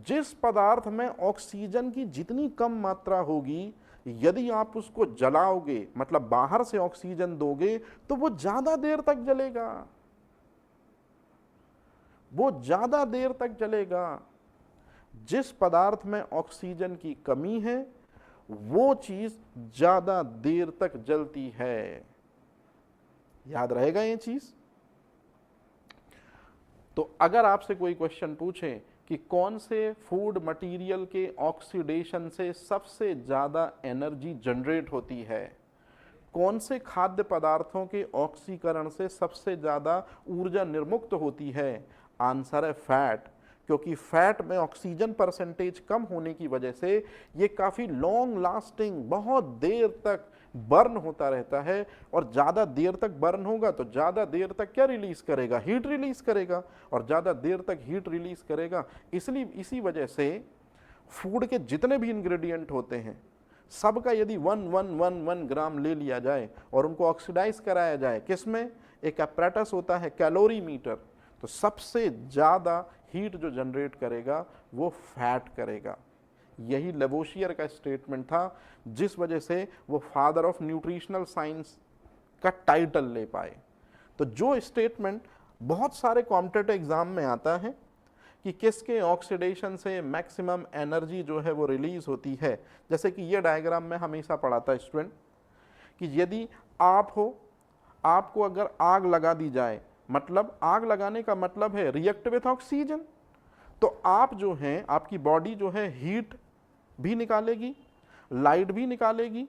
जिस पदार्थ में ऑक्सीजन की जितनी कम मात्रा होगी, यदि आप उसको जलाओगे, मतलब बाहर से ऑक्सीजन दोगे, तो वो ज्यादा देर तक जलेगा, वो ज्यादा देर तक जलेगा। जिस पदार्थ में ऑक्सीजन की कमी है वो चीज ज्यादा देर तक जलती है। याद रहेगा ये चीज। तो अगर आपसे कोई क्वेश्चन पूछे कि कौन से फूड मटेरियल के ऑक्सीडेशन से सबसे ज्यादा एनर्जी जनरेट होती है, कौन से खाद्य पदार्थों के ऑक्सीकरण से सबसे ज्यादा ऊर्जा निर्मुक्त होती है, आंसर है फैट। क्योंकि फैट में ऑक्सीजन परसेंटेज कम होने की वजह से ये काफी लॉन्ग लास्टिंग, बहुत देर तक बर्न होता रहता है, और ज्यादा देर तक बर्न होगा तो ज्यादा देर तक क्या रिलीज करेगा, हीट रिलीज करेगा, और ज्यादा देर तक हीट रिलीज करेगा। इसलिए इसी वजह से फूड के जितने भी इंग्रेडिएंट होते हैं सबका यदि 1 ग्राम ले लिया जाए और उनको ऑक्सीडाइज कराया जाए, किसमें, एक apparatus होता है कैलोरीमीटर, तो सबसे ज्यादा हीट जो जनरेट करेगा वो फैट करेगा। यही लेवोशियर का स्टेटमेंट था, जिस वजह से वो फादर ऑफ न्यूट्रिशनल साइंस का टाइटल ले पाए। तो जो स्टेटमेंट बहुत सारे कॉम्पिटिटिव एग्जाम में आता है कि किसके ऑक्सीडेशन से मैक्सिमम एनर्जी जो है वो रिलीज होती है, जैसे कि ये डायग्राम में हमेशा पढ़ाता स्टूडेंट कि यदि आप हो, आपको अगर आग लगा दी जाए, मतलब आग लगाने का मतलब है रिएक्ट विथ ऑक्सीजन, तो आप जो हैं, आपकी बॉडी जो है हीट भी निकालेगी, लाइट भी निकालेगी।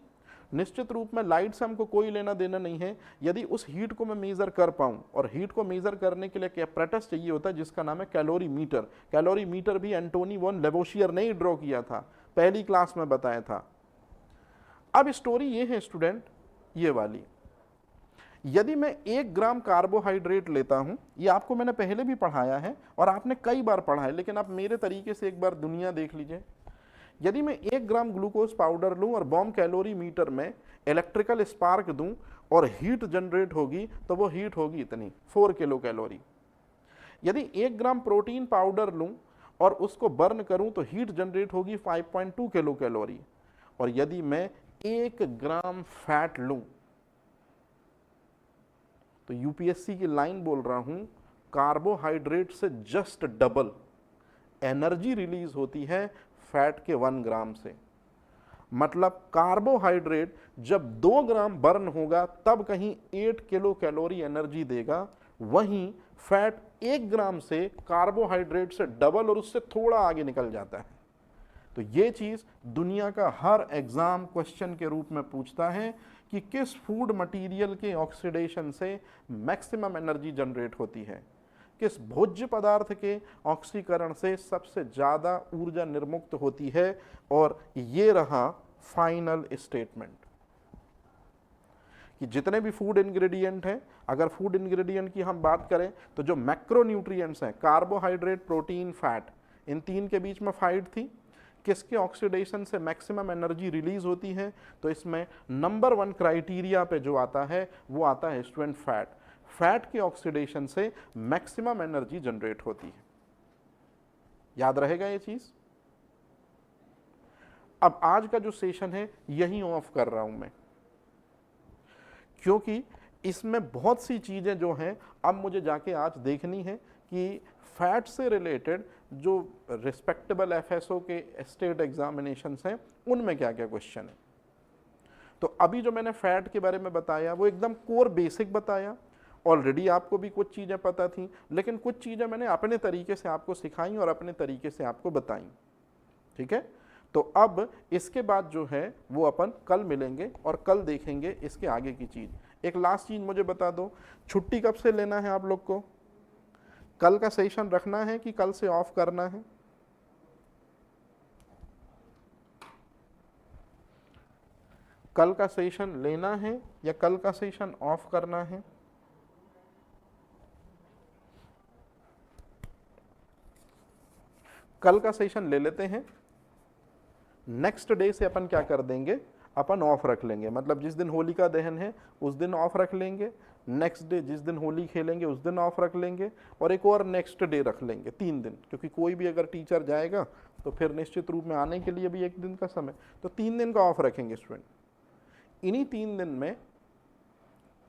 निश्चित रूप में लाइट से हमको कोई लेना देना नहीं है। यदि उस हीट को मैं मेजर कर पाऊं, और हीट को मेजर करने के लिए एक apparatus चाहिए होता है जिसका नाम है कैलोरीमीटर। कैलोरीमीटर भी एंटोनी वॉन लेवोशियर ने ही ड्रॉ किया था, पहली क्लास में बताया था। अब स्टोरी ये है स्टूडेंट, ये वाली, यदि मैं 1 ग्राम कार्बोहाइड्रेट लेता हूं, ये आपको मैंने पहले भी पढ़ाया है और आपने कई बार पढ़ा है, लेकिन आप मेरे तरीके से एक बार दुनिया देख लीजिए। यदि मैं 1 ग्राम ग्लूकोज पाउडर लूं और बॉम्ब कैलोरीमीटर में इलेक्ट्रिकल स्पार्क दूं और हीट जनरेट होगी, तो वो हीट होगी इतनी 4 किलो कैलोरी। यदि 1 ग्राम प्रोटीन पाउडर लूं और उसको बर्न करूं तो हीट जनरेट होगी 5.2 किलो कैलोरी। और यदि मैं 1 ग्राम फैट लूं, तो यूपीएससी की लाइन बोल रहा हूं, कार्बोहाइड्रेट से जस्ट डबल एनर्जी रिलीज होती है फैट के 1 ग्राम से। मतलब कार्बोहाइड्रेट जब 2 ग्राम बर्न होगा तब कहीं 8 किलो कैलोरी एनर्जी देगा, वहीं फैट 1 ग्राम से कार्बोहाइड्रेट से डबल और उससे थोड़ा आगे निकल जाता है। तो ये चीज दुनिया का हर एग्जाम क्वेश्चन के रूप में पूछता है कि किस फूड मटेरियल के ऑक्सीडेशन से मैक्सिमम एनर्जी जनरेट होती है, किस भोज्य पदार्थ के ऑक्सीकरण से सबसे ज्यादा ऊर्जा निर्मुक्त होती है। और ये रहा फाइनल स्टेटमेंट कि जितने भी फूड इंग्रेडिएंट हैं, अगर फूड इंग्रेडिएंट की हम बात करें तो जो मैक्रोन्यूट्रिएंट्स हैं, कार्बोहाइड्रेट, प्रोटीन, फैट, इन तीन के बीच में फाइट थी, किसके ऑक्सीडेशन से मैक्सिमम एनर्जी रिलीज होती है, तो इसमें नंबर 1 क्राइटेरिया पे जो आता है वो आता है स्टूडेंट फैट। फैट के ऑक्सीडेशन से मैक्सिमम एनर्जी जनरेट होती है। याद रहेगा ये चीज। अब आज का जो सेशन है यही ऑफ कर रहा हूं मैं, क्योंकि इसमें बहुत सी चीजें जो हैं अब मुझे जाके आज देखनी है कि फैट से रिलेटेड जो रिस्पेक्टेबल एफएसओ के स्टेट एग्जामिनेशंस हैं उनमें क्या क्या क्वेश्चन है। तो अभी जो मैंने फैट के बारे में बताया वो एकदम कोर बेसिक बताया, ऑलरेडी आपको भी कुछ चीज़ें पता थी, लेकिन कुछ चीज़ें मैंने अपने तरीके से आपको सिखाई और अपने तरीके से आपको बताई। ठीक है, तो अब इसके बाद जो है वो अपन कल मिलेंगे और कल देखेंगे इसके आगे की चीज़। एक लास्ट चीज़ मुझे बता दो, छुट्टी कब से लेना है आप लोग को? कल का सेशन रखना है कि कल से ऑफ करना है? कल का सेशन लेना है या कल का सेशन ऑफ करना है? कल का सेशन ले लेते हैं, नेक्स्ट डे से अपन क्या कर देंगे, अपन ऑफ रख लेंगे। मतलब जिस दिन होलिका दहन है उस दिन ऑफ रख लेंगे, नेक्स्ट डे जिस दिन होली खेलेंगे उस दिन ऑफ रख लेंगे, और एक और नेक्स्ट डे रख लेंगे, 3 दिन, क्योंकि कोई भी अगर टीचर जाएगा तो फिर निश्चित रूप में आने के लिए भी 1 दिन का समय, तो 3 दिन का ऑफ रखेंगे स्टूडेंट। इन्हीं 3 दिन में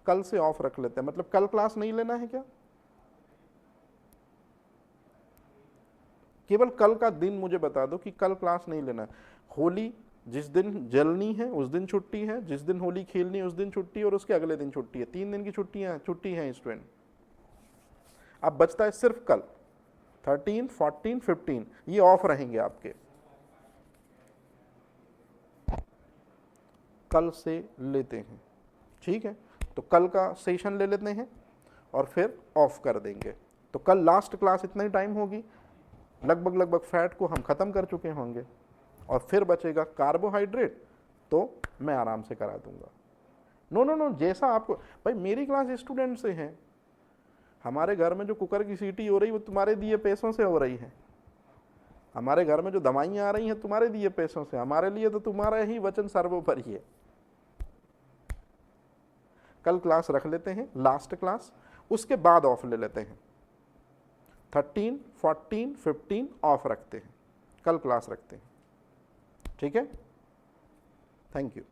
कल से ऑफ रख लेते हैं। मतलब कल क्लास नहीं लेना है क्या? केवल कल का दिन मुझे बता दो कि कल क्लास नहीं लेना है। होली जिस दिन जलनी है उस दिन छुट्टी है, जिस दिन होली खेलनी है उस दिन छुट्टी है, और उसके अगले दिन छुट्टी है। 3 दिन की छुट्टी है स्टूडेंट। अब बचता है सिर्फ कल, 13, 14, 15 ये ऑफ रहेंगे आपके। कल से लेते हैं, ठीक है, तो कल का सेशन ले लेते हैं और फिर ऑफ कर देंगे। तो कल लास्ट क्लास इतना ही टाइम होगी, लगभग फैट को हम खत्म कर चुके होंगे, और फिर बचेगा कार्बोहाइड्रेट, तो मैं आराम से करा दूंगा। नो, जैसा आपको, भाई मेरी क्लास स्टूडेंट से है, हमारे घर में जो कुकर की सीटी हो रही वो तुम्हारे दिए पैसों से हो रही है, हमारे घर में जो दवाइयाँ आ रही हैं तुम्हारे दिए पैसों से, हमारे लिए तो तुम्हारा ही वचन सर्वोपरि है। कल क्लास रख लेते हैं, लास्ट क्लास, उसके बाद ऑफ ले लेते हैं। 13, 14, 15 ऑफ रखते हैं, कल क्लास रखते हैं। ठीक है, थैंक यू।